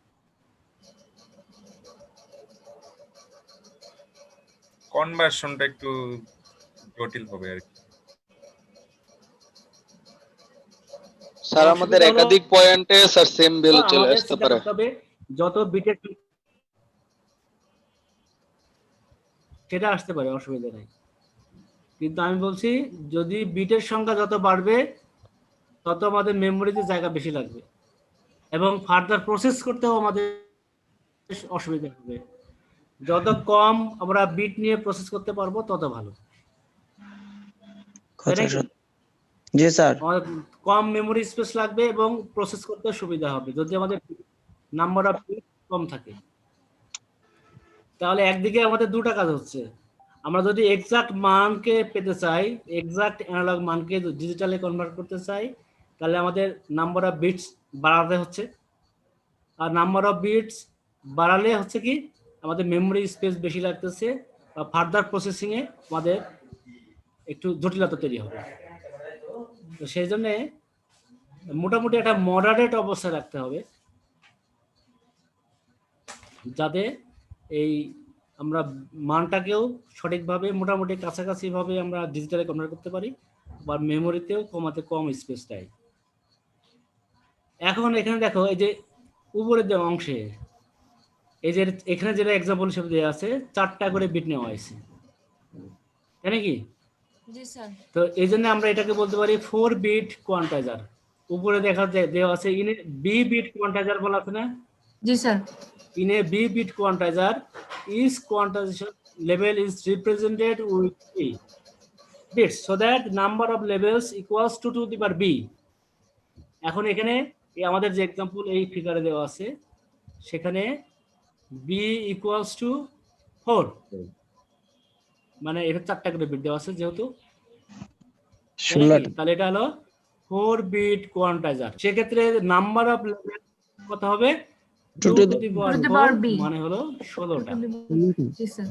B: কনভার্সনটা একটু জটিল হবে আর কি।
F: স্যার আমাদের
A: অসুবিধা হলো
F: একাধিক পয়েন্টে স্যার সেম ভ্যালু চলে
A: আমাদের
F: আসতে
A: চিন্তা
F: পারে।
A: করতে হবে যত বিটের সেটা আসতে পারে, অসুবিধা নাই। কিন্তু আমি বলছি যদি বিটের সংখ্যা যত বাড়বে তত আমাদের মেমোরিতে জায়গা বেশি লাগবে এবং ফার্দার প্রসেস করতেও আমাদের অসুবিধা হবে। যত কম আমরা বিট নিয়ে প্রসেস করতে পারবো তত ভালো, তাই
E: কথা
A: নাকি?
E: সত্য। জি স্যার।
A: আমাদের কম মেমোরি স্পেস লাগবে এবং প্রসেস করতে সুবিধা হবে যদি আমাদের নাম্বার অফ বিট কম থাকে। তাহলে একদিকে আমাদের দুটো কাজ হচ্ছে, আমরা যদি এক্সাক্ট মানকে পেতে চাই, এক্সাক্ট অ্যানালগ মানকে ডিজিটালে কনভার্ট করতে চাই, তাহলে আমাদের নাম্বার অফ বিটস বাড়াতে হচ্ছে। আর নাম্বার অফ বিটস বাড়ালে হচ্ছে কি আমাদের মেমোরি স্পেস বেশি লাগতেছে বা ফার্দার প্রসেসিংয়ে আমাদের একটু জটিলতা তৈরি হবে। তো সেই জন্যে মোটামুটি একটা মডারেট অবস্থায় রাখতে হবে যাতে এই আমরা মানটাকেও সঠিকভাবে মোটামুটি কাছাকাছিভাবে আমরা ডিজিটালে কনভার্ট করতে পারি বা মেমোরিতেও কমাতে কম স্পেস চাই। এখন এখানে দেখো এই যে উপরের যে অংশে এই যে এখানে যেটা এক্সাম্পল হিসেবে দেওয়া আছে 4টা করে বিট নেওয়া হয়েছে, তাই নাকি?
C: জি স্যার।
A: তো এই জন্য আমরা এটাকে বলতে পারি 4 বিট কোয়ান্টাইজার। উপরে দেখা দেওয়া আছে ইনে বি বিট কোয়ান্টাইজার বলা আছে না?
C: জি sir.
A: In a B-bit quantizer, each quantization level is represented with B bits so that number of levels equals to the power B. এখন এখানে এই আমাদের যে এক্সাম্পল এই ফিগারে দেওয়া আছে সেখানে B equals to 4, মানে এটা 4টা করে বিট দেওয়া আছে যেহেতু, তাই নাকি?
E: 16টা।
A: তাহলে এটা হলো 4 বিট কোয়ান্টাইজার। সেক্ষেত্রে নাম্বার অফ লেভেল কত হবে? 2 to the power 4
C: B
A: মানে হলো 16টা।
C: জি স্যার।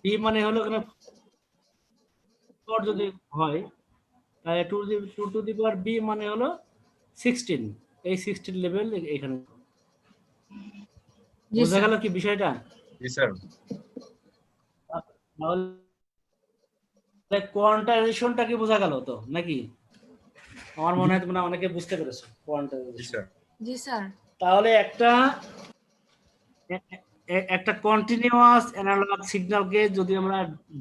A: B মানে হলো এখানে 4 যদি হয় তাহলে 2 to the power B মানে হলো 16। এই 16 লেভেল এখানে
C: জি
A: বোঝা
C: স্যার।
A: গেল কি বিষয়টা?
B: জি স্যার।
A: তাহলে কোয়ান্টাইজেশনটা কি বোঝা গেল তো নাকি? আমার মনে হয় তোমরা অনেকে বুঝতে পেরেছো
B: জি
A: কোয়ান্টাইজেশন।
B: স্যার।
C: জি স্যার।
A: তাহলে একটা কন্টিনিউয়াস অ্যানালগ সিগন্যালকে যদি আমরা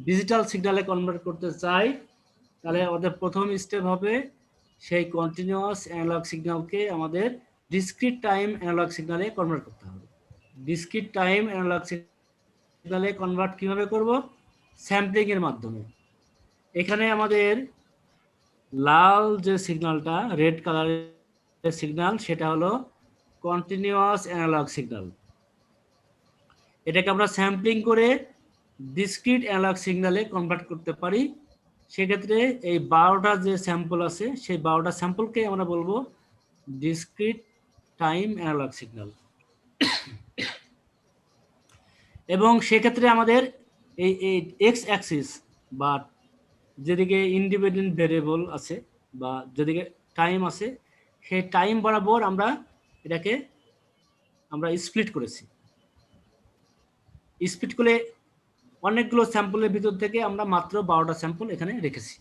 A: ডিজিটাল সিগন্যালে কনভার্ট করতে চাই তাহলে আমাদের প্রথম স্টেপ হবে সেই কন্টিনিউয়াস অ্যানালগ সিগন্যালকে আমাদের ডিসক্রিট টাইম অ্যানালগ সিগন্যালে কনভার্ট করতে হবে। ডিসক্রিট টাইম অ্যানালগ সিগন্যালে কনভার্ট কিভাবে করব? স্যাম্পলিং এর মাধ্যমে। এখানে আমাদের লাল যে সিগন্যালটা, রেড কালারের সিগন্যাল, সেটা হলো কন্টিনিউয়াস অ্যানালগ সিগন্যাল। এটাকে আমরা স্যাম্পলিং করে ডিসক্রিট অ্যানালগ সিগন্যালে কনভার্ট করতে পারি। সেক্ষেত্রে এই 12টা যে স্যাম্পল আছে সেই 12টা স্যাম্পলকে আমরা বলবো ডিসক্রিট টাইম অ্যানালগ সিগন্যাল। এবং সেক্ষেত্রে আমাদের এই এক্স অ্যাক্সিস বা যেদিকে ইন্ডিপেন্ডেন্ট ভেরিয়েবল আছে বা যেদিকে টাইম আছে সেই টাইম বরাবর আমরা এটাকে স্প্লিট করেছি। স্প্লিট করে অনেকগুলো স্যাম্পলের ভিতর থেকে আমরা মাত্র 12টা স্যাম্পল এখানে রেখেছি,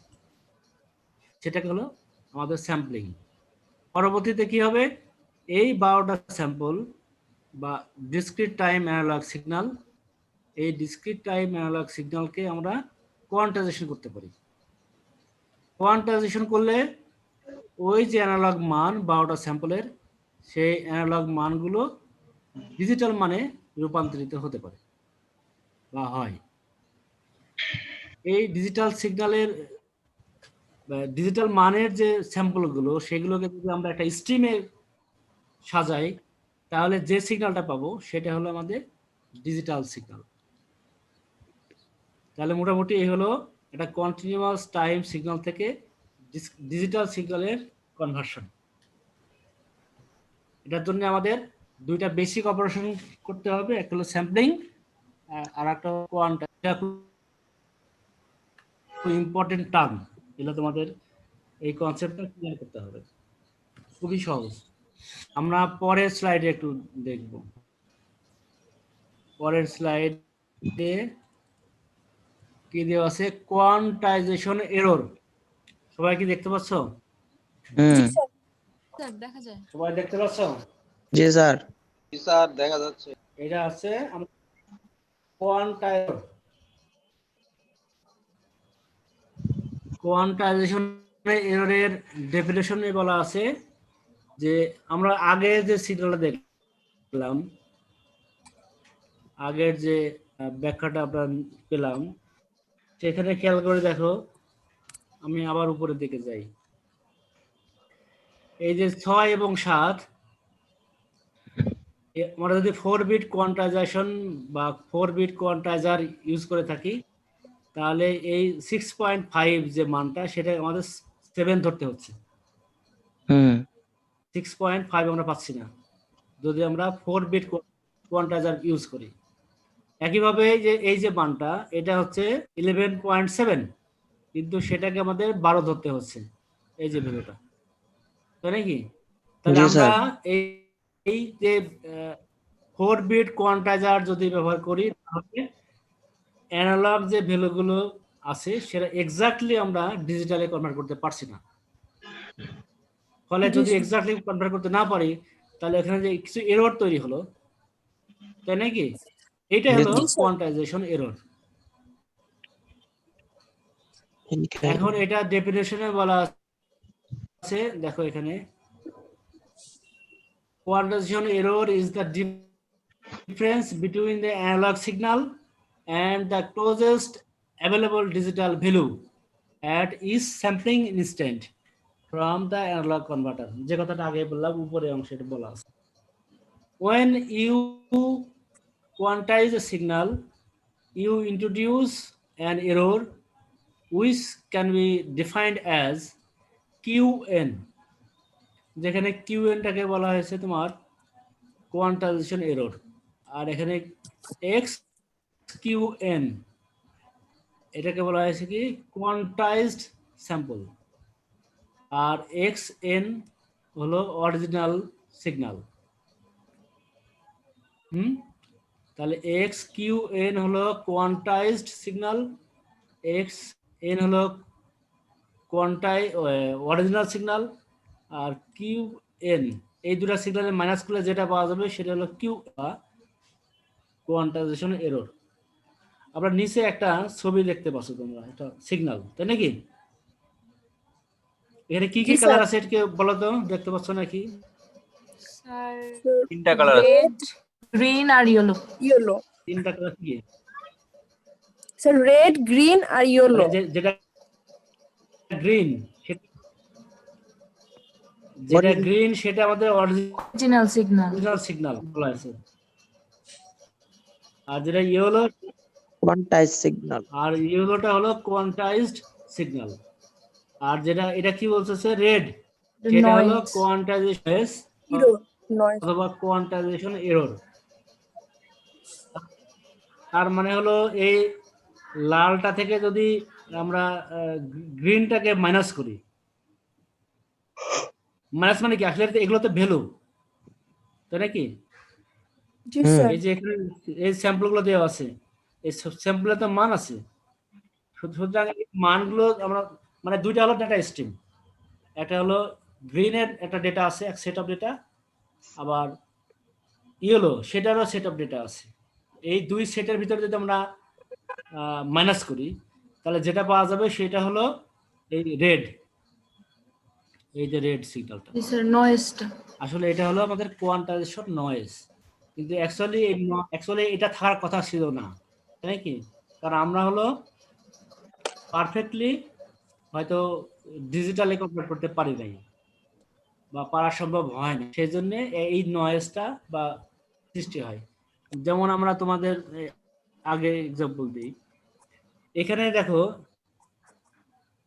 A: সেটাকে হলো আমাদের স্যাম্পলিং। পরবর্তীতে কি হবে? এই 12টা স্যাম্পল বা ডিসক্রিট টাইম অ্যানালগ সিগন্যাল, এই ডিসক্রিট টাইম অ্যানালগ সিগন্যালকে আমরা কোয়ান্টাইজেশন করতে পারি। কোয়ান্টাইজেশন করলে ওই যে অ্যানালগ মান 12টা স্যাম্পলের সেই অ্যানালগ মানগুলো ডিজিটাল মানে রূপান্তরিত হতে পারে বা হয়। এই ডিজিটাল সিগন্যালের ডিজিটাল মানের যে স্যাম্পলগুলো সেগুলোকে যদি আমরা একটা স্ট্রিমে সাজাই তাহলে যে সিগন্যালটা পাবো সেটা হলো আমাদের ডিজিটাল সিগন্যাল। তাহলে মোটামুটি এই হলো একটা কন্টিনিউয়াস টাইম সিগন্যাল থেকে ডিজিটাল সিগন্যালের কনভার্সন। এটার জন্য আমাদের দুইটা বেসিক অপারেশন করতে হবে, একটা হলো স্যাম্পলিং আর একটা কোয়ান্টাইজ। খুব ইম্পর্টেন্ট টার্ম, এগুলো তোমাদের এই কনসেপ্টটা ক্লিয়ার করতে হবে। খুবই সহজ। আমরা পরের স্লাইডে একটু দেখব। পরের স্লাইডে কি দেওয়া আছে? Quantisation error. সবাই কি দেখতে পাচ্ছ?
D: জি
E: হুম,
D: স্যার।
C: স্যার দেখা যায়।
A: সবাই দেখতে পাচ্ছ?
E: জি স্যার।
F: জি স্যার দেখা যাচ্ছে।
A: এটা আছে কোয়ান্টাইজেশন এররের ডেফিনেশনে বলা আছে যে আমরা আগে যে সিগন্যালটা দেখলাম, আগের যে ব্যাখ্যাটা আমরা পেলাম, সেখানে খেয়াল করে দেখো, আমি আবার উপরের দিকে যাই। এই যে 6 এবং 7, আমরা যদি 4 বিট কোয়ান্টাইজেশন বা 4 বিট কোয়ান্টাইজার ইউজ করে থাকি, তাহলে এই 6.5 যে মানটা, সেটা আমাদের 7 ধরতে হচ্ছে।
E: হুম,
A: 6.5 আমরা পাচ্ছি না যদি আমরা 4 বিট কোয়ান্টাইজার ইউজ করি। একইভাবে এই যে মানটা, এটা হচ্ছে 11.7, কিন্তু সেটাকে আমাদের 12 ধরতে হচ্ছে, এই যে ভ্যালুটা, তাই নাকি? তাহলে
E: জি
A: আমরা
E: স্যার।
A: এই যে 4 বিট কোয়ান্টাইজার যদি ব্যবহার করি, তাহলে অ্যানালগ যে ভ্যালুগুলো আছে সেটা এক্স্যাক্টলি আমরা ডিজিটালে কনভার্ট করতে পারছি না। ফলে
C: জি
A: যদি
C: স্যার।
A: এক্স্যাক্টলি কনভার্ট করতে না পারি, তাহলে এখানে যে কিছু এরর তৈরি হলো, তাই নাকি? এটা
E: জি
A: হলো
E: স্যার।
A: Quantisation error. এখন এটা ডেফিনেশনে বলা আছে, দেখো এখানে, quantization error is the difference between the analog signal and the closest available digital value at each sampling instant from the analog converter. যে কথাটা আগে বললাম, উপরে অংশে এটা বলা আছে। When you quantize a signal, you introduce an error which can be defined as QN, যেখানে QN-টাকে বলা হয়েছে তোমার কোয়ান্টাইজেশন এরর, আর এখানে XQN এটাকে বলা হয়েছে কি কোয়ান্টাইজড স্যাম্পল, আর XN হলো অরিজিনাল সিগন্যাল। তাহলে XQN হলো কোয়ান্টাইজড সিগন্যাল, XN হলো অরিজিনাল সিগন্যাল, আর QN, এই দুটো সিগন্যালের মাইনাস করলে যেটা পাওয়া যাবে সেটা হলো কিউ বা কোয়ান্টাইজেশন এরর। আমরা নিচে একটা ছবি দেখতে পাচ্ছ তোমরা, এটা সিগন্যাল, তাই নাকি? এখানে কি কি
D: জি
A: কালার
D: স্যার।
A: আছে এটা বলো তো, দেখতে পাচ্ছ নাকি?
C: স্যার
B: তিনটা কালার আছে।
C: রেড, গ্রিন আর ইয়েলো।
D: ইয়েলো।
A: তিনটা কালার কি?
D: স্যার রেড, গ্রিন আর ইয়েলো।
A: যেটা গ্রিন, যেটা গ্রিন সেটা আমাদের
C: অরিজিনাল সিগন্যাল।
A: অরিজিনাল সিগন্যাল বলা আছে, আর যেটা ইয়েলো,
E: কোয়ান্টাইজ সিগন্যাল।
A: আর ইয়েলোটা হলো কোয়ান্টাইজড সিগন্যাল। আর যেটা এটা কি বলতেছে রেড, সেটা হলো
C: নয়েজ।
A: কোয়ান্টাইজেশন
D: ইরো নয়।
A: অথবা কোয়ান্টাইজেশন এরর। তার মানে হলো এই লালটা থেকে যদি আমরা গ্রিনটাকে মাইনাস করি, মাইনাস মানে কি আসলে এগুলো তো ভ্যালু, তাই নাকি?
D: জি
E: হুম।
D: স্যার।
A: এই যে এখানে এই স্যাম্পলগুলো দেওয়া আছে, এই স্যাম্পলে তো মান আছে, সুতরাং এই মানগুলো আমরা মানে দুইটা হলো ডেটা স্ট্রিম, একটা হলো গ্রিনের একটা ডেটা আছে, এক সেট অফ ডেটা, আবার ইয়েলো সেটারও সেট অফ ডেটা আছে। এই দুই সেটের ভিতরে যদি আমরা মাইনাস করি, তাহলে যেটা পাওয়া যাবে সেটা হলো এই রেড, এই যে রেড সিগন্যালটা।
C: জি স্যার, নয়েজটা।
A: আসলে এটা হলো আমাদের কোয়ান্টাইজেশন নয়েজ, কিন্তু অ্যাকচুয়ালি এটা থাকার কথা ছিল না, তাই কি? কারণ আমরা হলো পারফেক্টলি হয়তো ডিজিটালি কনভার্ট করতে পারি নাই বা পারা সম্ভব হয় না, সেই জন্য এই নয়েজটা বা সৃষ্টি হয়। যেমন আমরা তোমাদের আগে এক্সাম্পল দিই, এখানে দেখো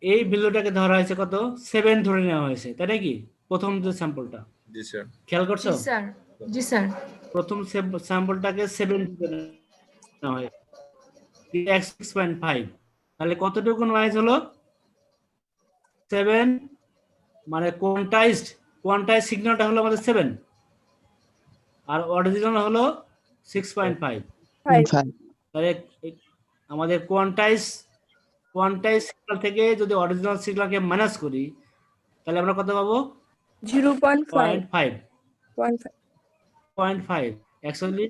A: এই ভ্যালুটাকে ধরা হয়েছে কত, 7 ধরে নেওয়া হয়েছে, তাই নাকি? প্রথম যে স্যাম্পলটা
B: জি স্যার।
A: খেয়াল করছো?
C: জি স্যার। জি স্যার।
A: প্রথম স্যাম্পলটাকে 7 নেওয়া হয় x 6.5, তাহলে কতটুকু নয়েজ হলো? 7, মানে কোয়ান্টাইজ সিগন্যালটা হলো আমাদের 7 আর অরিজিনাল হলো 6.5।
D: 5
E: 5
A: তাহলে আমাদের কোয়ান্টাইজ সিগন্যাল থেকে যদি অরিজিনাল সিগন্যালকে মাইনাস করি তাহলে আমরা কত পাবো?
D: 0.5
A: 0.5। অ্যাকচুয়ালি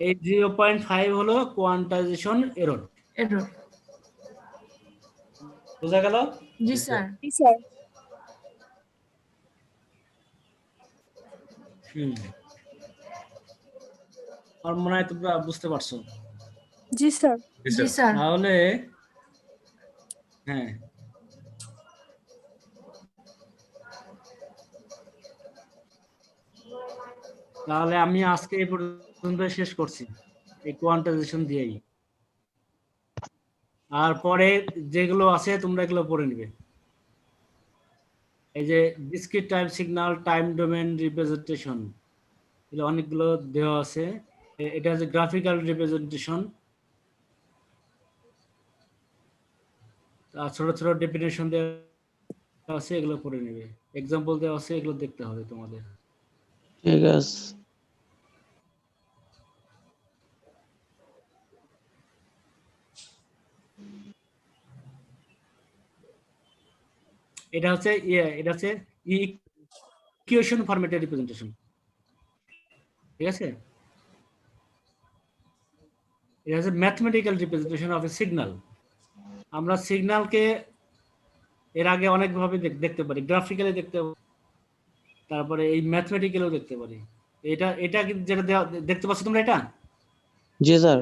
A: এই 0.5 হলো কোয়ান্টাইজেশন এরর।
C: এরর।
A: বোঝা গেল?
C: জি স্যার।
D: জি স্যার।
A: আমার মনে হয় তোমরা বুঝতে পারছো।
D: জি স্যার।
C: জি স্যার।
A: তাহলে হ্যাঁ, তাহলে আমি আজকে এই পর্যন্ত শেষ করছি এই কোয়ান্টাইজেশন দিয়েই। আর পরে যেগুলো আছে তোমরা এগুলো পড়ে নিবে। এই যে discrete time signal, time domain representation, এগুলো অনেকগুলো দেওয়া আছে। এটা হচ্ছে গ্রাফিক্যাল রিপ্রেজেন্টেশন। ছোট ছোট ডেফিনেশন দেওয়া আছে, এগুলো পড়ে নেবে। এক্সাম্পল দেওয়া আছে, এগুলো দেখতে হবে তোমাদের।
E: ঠিক আছে।
A: এটা হচ্ছে ইকুয়েশন ফরম্যাটের রিপ্রেজেন্টেশন, ঠিক আছে? এটা হচ্ছে mathematical representation of A signal. আমরা সিগন্যালকে এর আগে অনেকভাবে দেখতে পারি, গ্রাফিক্যালি দেখতে পারি, তারপরে এই ম্যাথমেটিক্যালও দেখতে পারি। এটা কিন্তু যেটা দেখতে পাচ্ছ তোমরা, এটা
E: জি স্যার।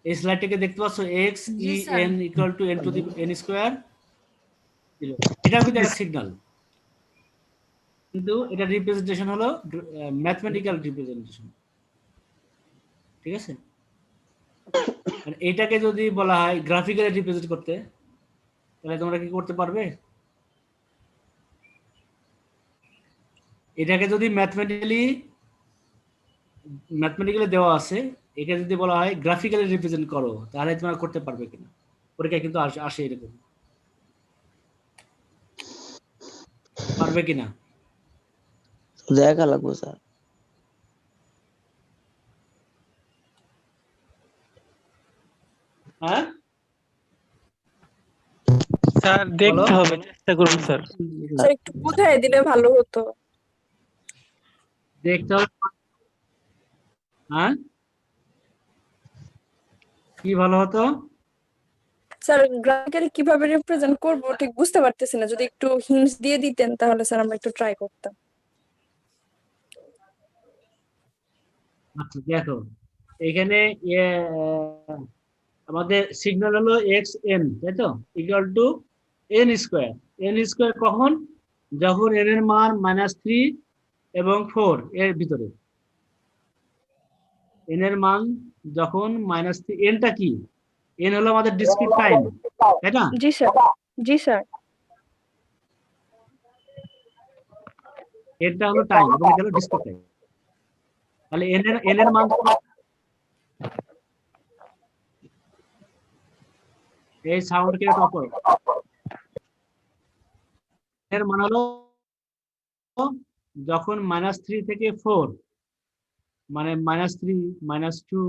A: এই স্লাইডটাকে দেখতে পাচ্ছ, x
C: G,
A: e
C: sir.
A: n equal to n to the n square, এটা কিন্তু একটা সিগন্যাল, কিন্তু এটা রিপ্রেজেন্টেশন হলো ম্যাথমেটিক্যাল রিপ্রেজেন্টেশন, ঠিক আছে? আর এটাকে যদি বলা হয় গ্রাফিক্যালি রিপ্রেজেন্ট করতে, তাহলে তোমরা কি করতে পারবে? এটাকে যদি ম্যাথমেটিক্যালি দেওয়া আছে, এটা যদি বলা হয় গ্রাফিক্যালি রিপ্রেজেন্ট করো, তাহলে তোমরা করতে পারবে কিনা? পরীক্ষায় কিন্তু আসে এরকম, পারবে কিনা?
E: দেখা লাগবো স্যার।
A: হ্যাঁ
G: স্যার দেখতে হবে, চেষ্টা করবো স্যার।
D: স্যার একটু বুঝাই দিলে ভালো হতো।
A: দেখতে হবে। হ্যাঁ, কি ভালো হতো?
D: স্যার গ্রাফিক্যালি কিভাবে রিপ্রেজেন্ট করব ঠিক বুঝতে পারতেছি না, যদি একটু হিন্টস দিয়ে দিতেন তাহলে স্যার আমরা একটু ট্রাই করতাম।
A: আচ্ছা দেখো, এখানে আমাদের সিগন্যাল হলো এক্স এন, তাই তো, equal to N square. N square কখন? যখন এন এর মান -3 এবং 4 এর ভিতরে। এন এর মান যখন -3, এনটা কি? এন হলো আমাদের ডিসক্রিট টাইম, তাই না?
D: জি স্যার। জি স্যার।
A: এনটা হলো টাইম এবং এটা হলো ডিসক্রিট টাইম। তাহলে এন এর মান, এই সাউন্ডকে অফ করো। এর মান হলো যখন -3 থেকে 4, মানে -3, -2,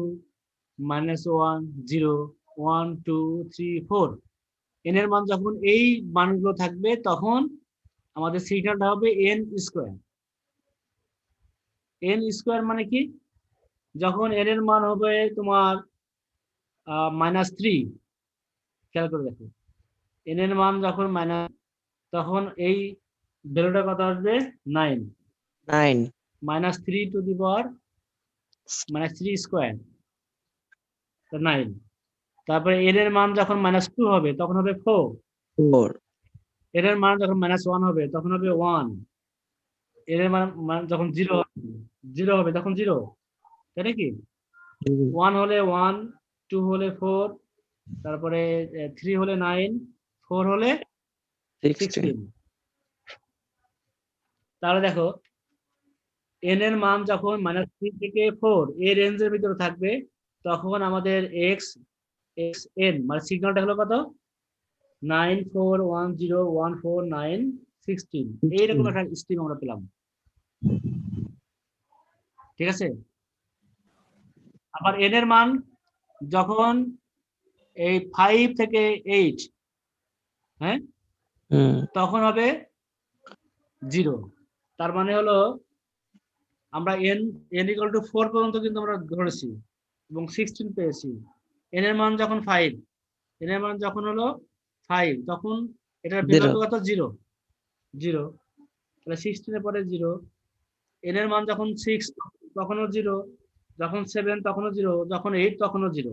A: -1, 0, 1, 2, 3, 4, এন এর মান যখন এই মানগুলো থাকবে তখন আমাদের সিগন্যালটা হবে এন স্কোয়ার। এন স্কোয়ার মানে কি? যখন এন এর মান হবে তোমার -3, খেয়াল করে দেখো, এন এর মান যখন তখন এই ভ্যালুটা কত আসবে? 9।
E: 9
A: -3 টু দি পাওয়ার -3 স্কোয়ার, 9। তারপরে এন এর মান যখন -2 হবে তখন হবে 4।
E: 4
A: এন এর মান যখন -1 হবে তখন হবে 1। এর মান যখন 0 হবে তখন 0, তাই নাকি? 1 হলে 1, 2 হলে 4, তারপরে 3 হলে 9, 4 হলে
E: 16
A: 16। তাহলে দেখো, n এর মান যখন -3 থেকে 4 এই রেঞ্জের ভিতরে থাকবে তখন আমাদের xn মানে সিগন্যালটা হলো কত 9410149116 এইরকম একটা স্ট্রিং আমরা পেলাম। ঠিক আছে, আবার n এর মান যখন এই 5 থেকে 8 হ্যাঁ তখন হবে 0। তার মানে হলো আমরা n = 4 পর্যন্ত কিন্তু আমরা ধরেছি এবং 16 পেয়েছি। n এর মান যখন 5 n এর মান যখন হলো 5 তখন এটার বিকল্প কত 0 0, তাহলে 16 এর পরে 0। n এর মান যখন 6 তখনও 0, যখন 7 তখনও 0, যখন 8 তখনও 0।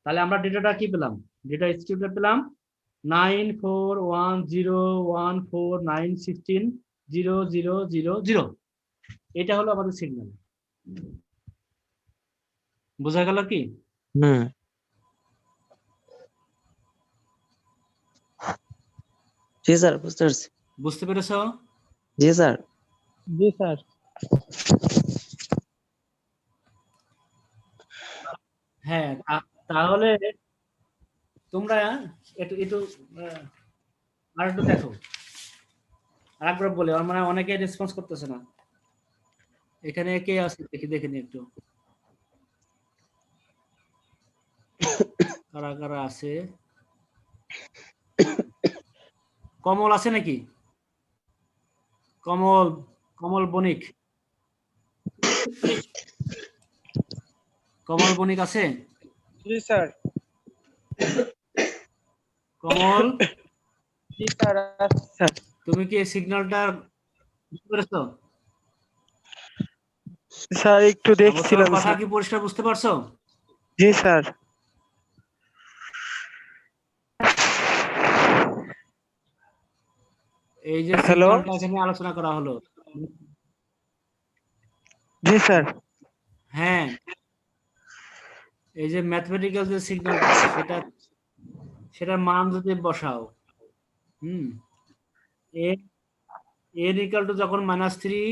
A: তাহলে আমরা ডেটাটা কি পেলাম, ডেটা স্ট্রিপটা পেলাম 94101491600000। এটা হলো আমাদের সিগন্যাল। বোঝা গেল কি?
E: জি স্যার, বুঝতে পারছি।
A: বুঝতে পেরেছো?
E: জি স্যার।
G: জি স্যার।
A: হ্যাঁ, তাহলে তোমরা একটু একটু আর একটু দেখো, আরেকবার বলে আমার মানে অনেকে রেসপন্স করতেছে না। এখানে কে আছে দেখি দেখে নি একটু কারা কারা আছে। কমল আছে নাকি? কমল, কমল বণিক, কমল বণিক আছে?
G: জি স্যার।
A: কমল,
G: জি স্যার, স্যার।
A: তুমি কি এই সিগন্যালটা বুঝতে পেরেছো?
G: স্যার একটু
A: আমার
G: দেখছিলাম
A: কথা
G: স্যার।
A: কি পরিষ্কার বুঝতে পারছো?
G: জি স্যার।
A: এই যে
G: হ্যালো।
A: সিগন্যালটা এখানে আলোচনা করা হলো,
G: জি স্যার।
A: হ্যাঁ এই যে ম্যাথমেটিক্যাল যে সিগন্যালটা সেটার মান যদি বসাও, n = যখন -3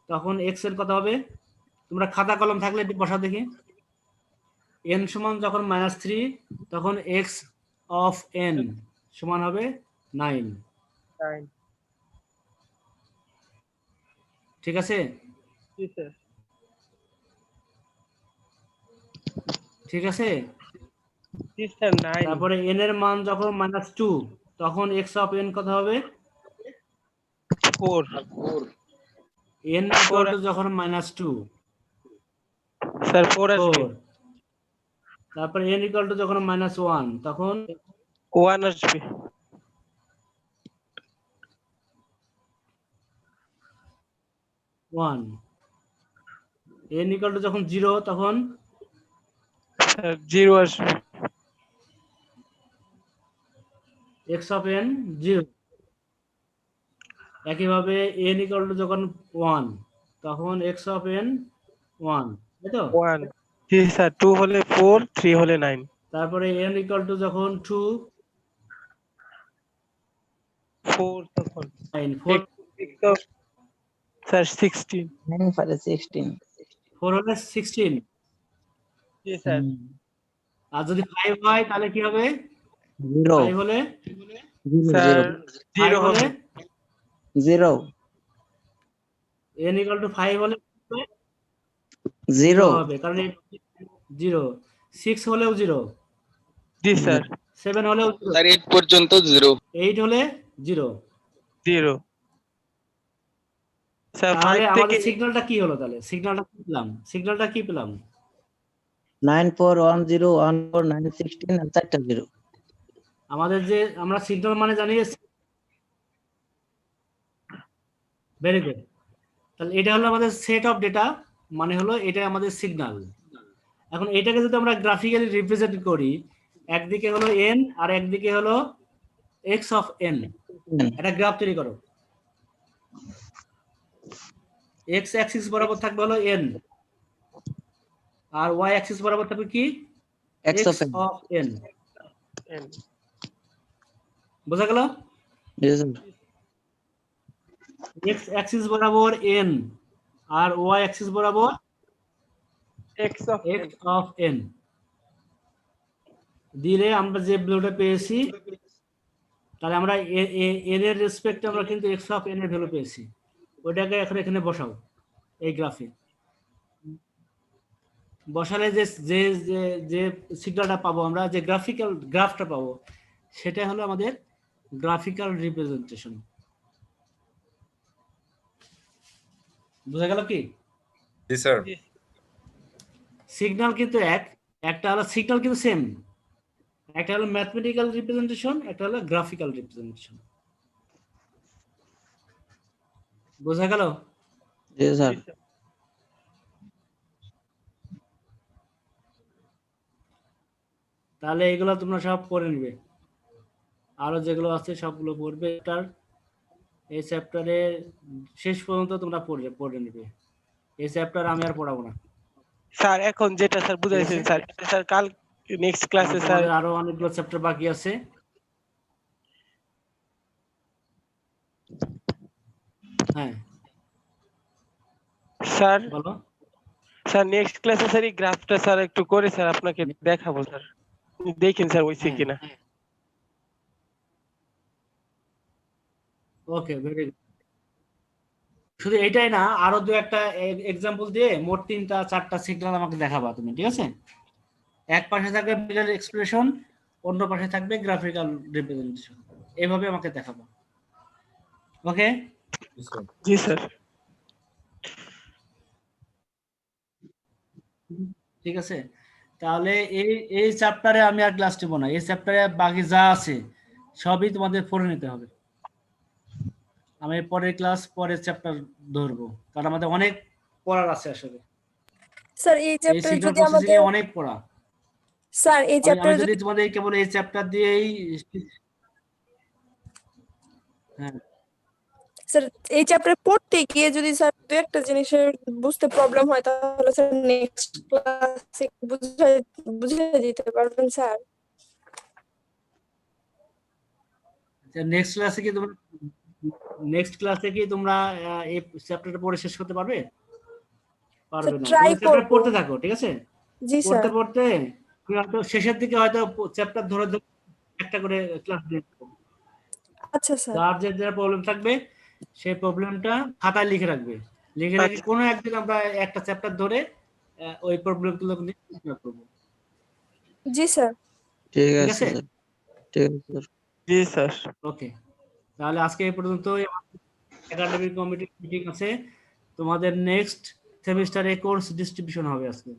A: তখন x এর কত হবে? তোমরা খাতা কলম থাকলে বসাও দেখি। n সমান যখন -3 তখন x of n সমান হবে 9। ঠিক আছে?
G: জি স্যার।
A: ঠিক আছে,
G: জি স্যার 9।
A: তারপরে n এর মান যখন -2 তখন x of n কত হবে?
G: 4।
A: n = যখন -2
G: স্যার 4 আসবে।
A: 4, তারপরে n = যখন -1 তখন
G: 1 আসবে।
A: 1, n = যখন 0 তখন
G: স্যার 0 আসবে।
A: x of n 0। একইভাবে n = যখন 1 তখন x of n 1, তাই তো?
G: 1। জি স্যার 2 হলে 4, 3 হলে 9।
A: তারপরে n = যখন 2
G: 4 তখন
A: 9 4
G: স্যার 16।
E: 9 5 16।
A: 4 হলে 16।
G: জি স্যার।
A: আর যদি 5 হয় তাহলে কি হবে?
E: 0
A: 5 হলে
G: স্যার
A: 5
G: 0
A: হলে
G: হবে।
E: 0
A: n = 5 হলে
E: 0
A: হবে, কারণ 0। 6 হলেও 0,
G: জি স্যার
A: 7 হলেও 0,
F: স্যার 8 পর্যন্ত 0।
A: 8 হলে 0।
G: 0। স্যার
A: তাহলে
G: 5
A: আমাদের
G: থেকে
A: সিগন্যালটা কি হলো? তাহলে সিগন্যালটা কি পেলাম? সিগন্যালটা কি পেলাম?
E: 941014 আর 4টা 0।
A: আমাদের যে আমরা সিগন্যাল মানে জানি ভেরি গুড। তাহলে এটা হলো আমাদের সেট অফ ডেটা, মানে হলো এটা আমাদের সিগন্যাল। এখন এটাকে যদি আমরা গ্রাফিক্যালি রিপ্রেজেন্ট করি, একদিকে হলো n আর একদিকে হলো x of n, একটা গ্রাফ তৈরি করো। x অ্যাক্সিস বরাবর থাকবে হলো n আর y অ্যাক্সিস বরাবর থাকবে কি?
E: x
A: x
E: of n।
A: of n। বোঝা গেল?
E: জি স্যার।
A: x অ্যাক্সিস বরাবর n আর ওয়াই অ্যাক্সিস বরাবর
G: x of n
A: x of N দিলে আমরা যে ভ্যালুটা পেয়েছি, তাহলে আমরা এন এর রেসপেক্টে আমরা কিন্তু এক্স অফ এন এর ভ্যালু পেয়েছি, ওইটাকে এখন এখানে বসাও এই গ্রাফে। বসালে যে যে যে যে সিগন্যালটা পাবো আমরা, যে গ্রাফিক্যাল গ্রাফটা পাবো, সেটা হলো আমাদের গ্রাফিক্যাল রিপ্রেজেন্টেশন। বোঝা গেল কি?
B: জি স্যার।
A: সিগন্যাল কিন্তু একটা হলো সিগন্যাল কিন্তু সেম, একটা হলো ম্যাথমেটিক্যাল রিপ্রেজেন্টেশন, একটা হলো গ্রাফিক্যাল রিপ্রেজেন্টেশন। বোঝা গেল?
E: জি স্যার।
A: তাহলে এগুলো তোমরা সব পড়ে নিবে, আরো যেগুলো আছে সবগুলো পড়বে। এই চ্যাপ্টারে শেষ পর্যন্ত তোমরা পড়ে নিবে। এই চ্যাপ্টার আমি আর পড়াবো না।
G: স্যার এখন যেটা স্যার বুঝাইছেন স্যার, স্যার কাল নেক্সট ক্লাসে স্যার
A: তোমাদের আরো অনেকগুলো চ্যাপ্টার বাকি আছে। হ্যাঁ
G: স্যার
A: বলো।
G: স্যার নেক্সট ক্লাসে স্যার এই গ্রাফটা স্যার একটু করে স্যার আপনাকে দেখাবো স্যার, দেখেন স্যার হইছে
A: হ্যাঁ।
G: কিনা।
A: ওকে, ভেরি গুড। শুধু এটাই না, আরো দু একটা এক্সাম্পল দিয়ে মোট 3-4টা সিগন্যাল আমাকে দেখাবা তুমি, ঠিক আছে? এক পাশে থাকবে মিরর এক্সপ্রেশন, অন্য পাশে থাকবে গ্রাফিক্যাল রিপ্রেজেন্টেশন, এইভাবে আমাকে দেখাবো। ওকে,
G: জি স্যার।
A: ঠিক আছে। তাহলে এই চ্যাপ্টারে আমি আর ক্লাস নেব না। এই চ্যাপ্টারে বাকি যা আছে সবই তোমাদের পড়ে নিতে হবে। আমি পরের ক্লাস পরের চ্যাপ্টার ধরবো, কারণ আমাদের অনেক পড়ার আছে আসলে।
D: স্যার এই
A: এই
D: চ্যাপ্টার
A: সিগন্যাল
D: যদি
A: প্রসেসিং
D: আমাদের
A: এ অনেক পড়া।
D: স্যার এই
A: আমি
D: চ্যাপ্টার
A: যদি
D: যদি
A: তোমাদের কেবল এই চ্যাপ্টার দিয়েই, হ্যাঁ
D: স্যার এই চ্যাপ্টার পড়তে গিয়ে যদি স্যার দু একটা জিনিসের বুঝতে প্রবলেম হয়, তাহলে স্যার নেক্সট ক্লাসে বুঝিয়ে দিতে পারবেন স্যার?
A: নেক্সট ক্লাসে কি তোমরা এই চ্যাপ্টারটা পড়ে শেষ করতে পারবে? পারবে না।
D: ট্রাই
A: তোমরা চ্যাপ্টার
D: করব।
A: পড়তে থাকো, ঠিক আছে?
D: জি স্যার।
A: পড়তে পড়তে তুমি হয়তো শেষের দিকে হয়তো চ্যাপ্টার ধরে ধরে একটা করে ক্লাস দিয়ে দেবো।
D: আচ্ছা স্যার।
A: যার যে যার প্রবলেম থাকবে সেই প্রবলেমটা খাতায় লিখে রাখবে। লিখে রেখে
G: আচ্ছা।
A: কোনো একদিন আমরা একটা চ্যাপ্টার ধরে ওই প্রবলেমগুলো নিয়ে আলোচনা করবো।
D: জি স্যার।
E: ঠিক
A: ঠিক
E: আছে
A: আছে?
E: স্যার। ঠিক আছে স্যার।
G: জি স্যার।
A: ওকে, তাহলে আজকে এই পর্যন্ত। একাডেমিক কমিটি মিটিং আছে, তোমাদের নেক্সট সেমিস্টারে কোর্স ডিস্ট্রিবিউশন হবে আজকে।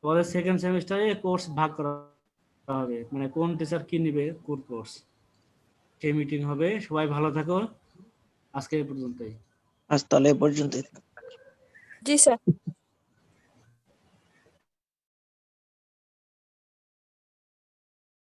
A: তোমাদের সেকেন্ড সেমিস্টারে কোর্স ভাগ করা হবে, মানে কোন টিচার কি নিবে কোন কোর্স, সেই মিটিং হবে। সবাই ভালো থাকো, আজকে এই পর্যন্তই।
E: আজ তাহলে এ পর্যন্তই।
D: জি স্যার।